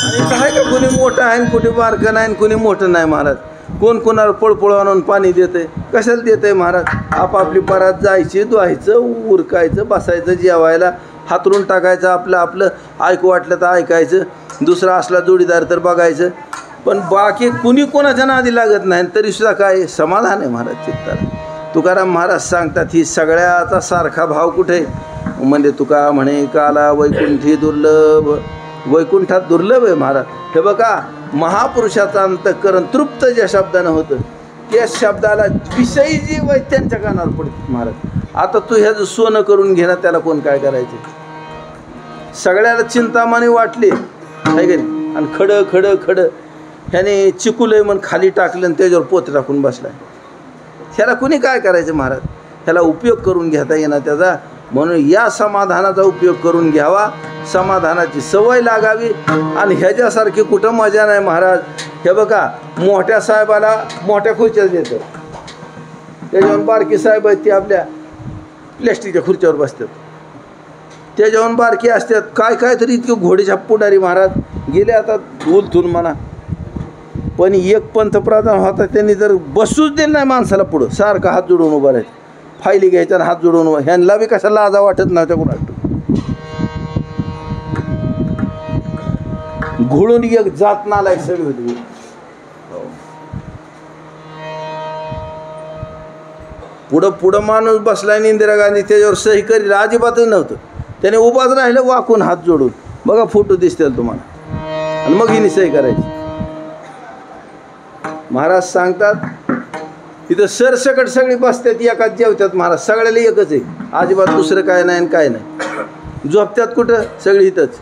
आणि काय का कोणी मोठं आहे, कोणी बारकं नाही, कोणी मोठं नाही महाराज. कोण कोणाला पळपळ आणून पाणी देते, कशाला देते महाराज. आपापली परात जायची, धुवायचं, उरकायचं, बसायचं, जेवायला हातरून टाकायचं, आपलं आपलं ऐकू वाटलं तर ऐकायचं, दुसरा असला जोडीदार तर बघायचं. पण बाकी कुणी कोणाच्या नादी लागत नाही, तरीसुद्धा काय समाधान आहे महाराज चित्ताला. तुकाराम महाराज सांगतात, ही सगळ्याचा सारखा भाव कुठे? म्हणजे तुका म्हणे काला वैकुंठी दुर्लभ. वैकुंठात दुर्लभ आहे महाराज. हे बघा, महापुरुषाचं अंतःकरण तृप्त ज्या शब्दानं होतं, त्या शब्दाला विषयी जी वैत्यांच्या कानावर पडते महाराज. आता तू ह्याचं सोनं करून घेणं, त्याला कोण काय करायचे? सगळ्याला चिंतामणी वाटली आहे का नाही. आणि खडं खडं खडं ह्याने चिकुलय म्हणून खाली टाकलं आणि त्याच्यावर पोत टाकून बसलाय. ह्याला कुणी काय करायचं महाराज? ह्याला उपयोग करून घेता येणार त्याचा. म्हणून या समाधानाचा उपयोग करून घ्यावा, समाधानाची सवय लागावी. आणि ह्याच्यासारखी कुठं मजा नाही महाराज. हे बघा, मोठ्या साहेबाला मोठ्या खुर्च्याच देतं, त्याच्यावर बारकी साहेब आहेत ती आपल्या प्लॅस्टिकच्या खुर्च्यावर बसतात, त्याच्याहून बारकी असतात. काय काय तरी इतके घोडेच्या पुढारी महाराज गेले आता उलथून म्हणा. पण एक पंतप्रधान होता, त्यांनी जर बसूच दिलं नाही माणसाला पुढं, सारखं हात जोडून उभा राहायचं. फायली घ्यायच्या आणि हात जोडून उभा. ह्यांना बी कशा लाजा वाटत नव्हत्या कुणाला. घोळून एक जात नालायक सगळी होती. पुढं पुढं माणूस बसलाय आणि इंदिरा गांधी त्याच्यावर सही करील अजिबातच नव्हतं. त्याने उभाच राहिलं वाकून हात जोडून. बघा फोटो दिसतील तुम्हाला. आणि मग हिने सही करायची. महाराज सांगतात तिथं सरसकट सगळी बसतात, एकाच जेवतात महाराज. सगळ्याला एकच आहे, अजिबात दुसरं काय नाही आणि काय नाही. झोपत्यात कुठं, सगळी इथंच.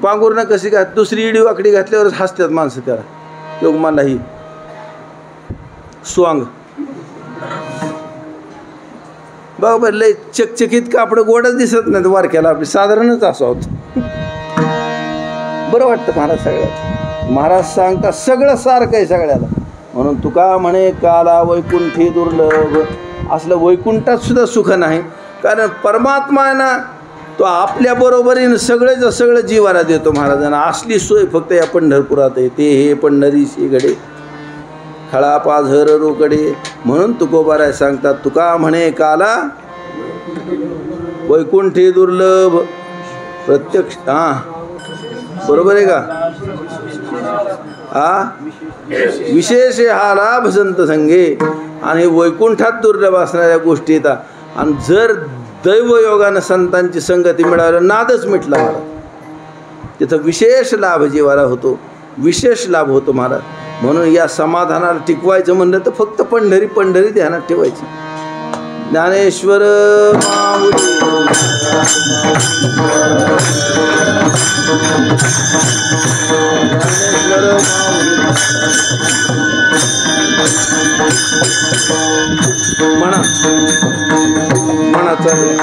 पांघुरणं कशी घात, दुसरी इडी वाकडी घातल्यावरच हसतात माणसं. त्याला योग मला ही स्वांग बघा बरं, लय चकचकीत कापडं गोडच दिसत नाही वारक्याला. आपली साधारणच असं होतं. बरं वाटतं महाराज सगळ्यात. महाराज सांगता सगळं सारखं आहे सगळ्याला. म्हणून तुका म्हणे काला वैकुंठी दुर्लभ. असलं वैकुंठात सुद्धा सुख नाही, कारण परमात्मा आहे ना, तो आपल्या बरोबरीनं सगळेच सगळं जीवाला देतो महाराजांना. असली सोय फक्त या पंढरपुरात आहे. ते हे पंढरीशी घडे खळा पाझर रोकडे. म्हणून तुकोबाराय सांगतात तुका म्हणे काला वैकुंठी दुर्लभ. प्रत्यक्ष बरोबर आहे का? विशेष हा लाभ संत संगे. आणि वैकुंठात दुर्लभ असणाऱ्या गोष्टी येतात. आणि जर दैवयोगानं संतांची संगती मिळाल्यावर नादच मिटला महाराज. तिथं विशेष लाभ जीवाला होतो, विशेष लाभ होतो महाराज. म्हणून या समाधानाला टिकवायचं म्हणलं तर फक्त पंढरी पंढरी ध्यानात ठेवायची. ज्ञानेश्वर म्हणा म्हणा चालेल.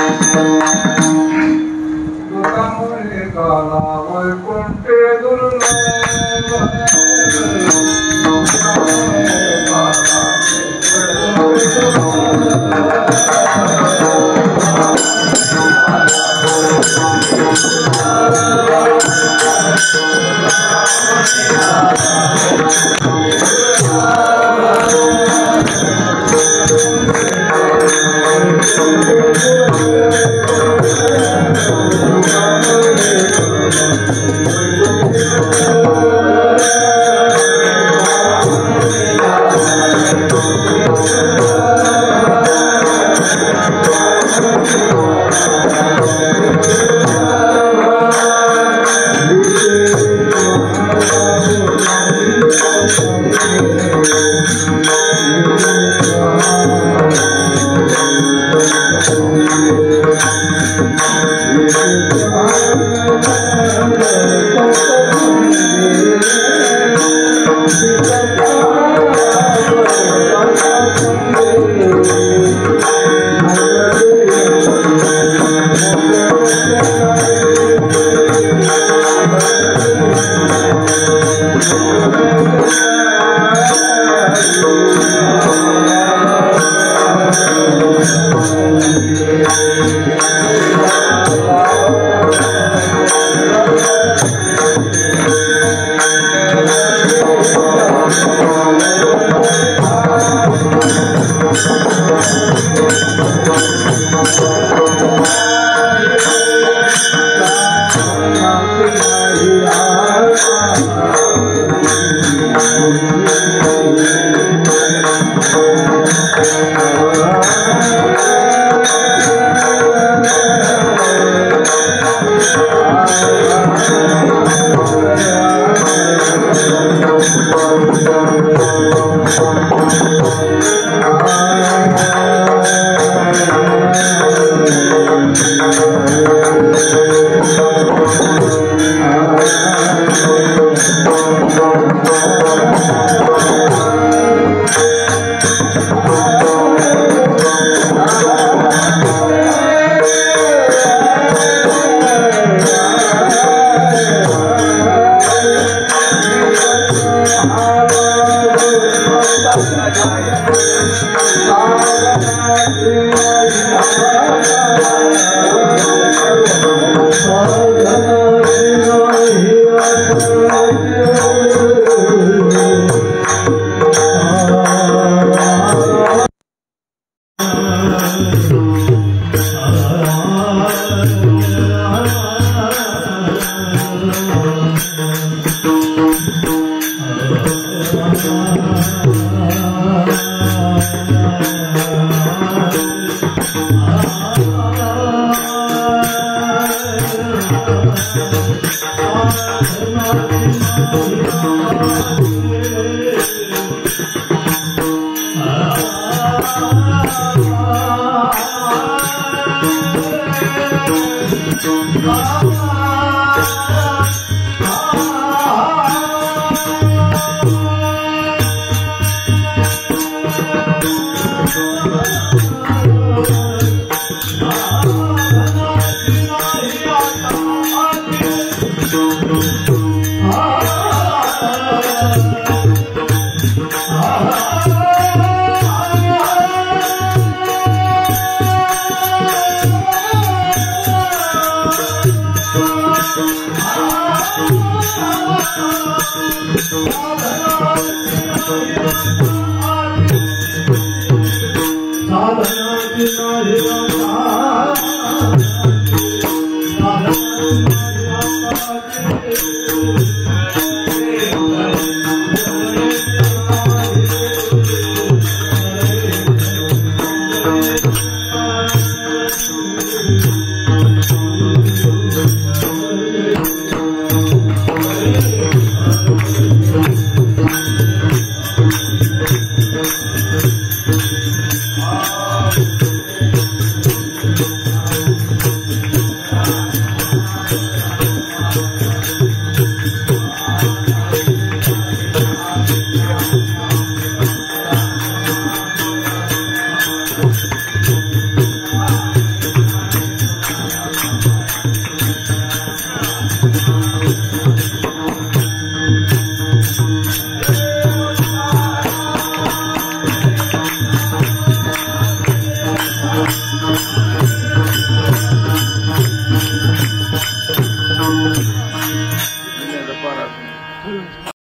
Oh,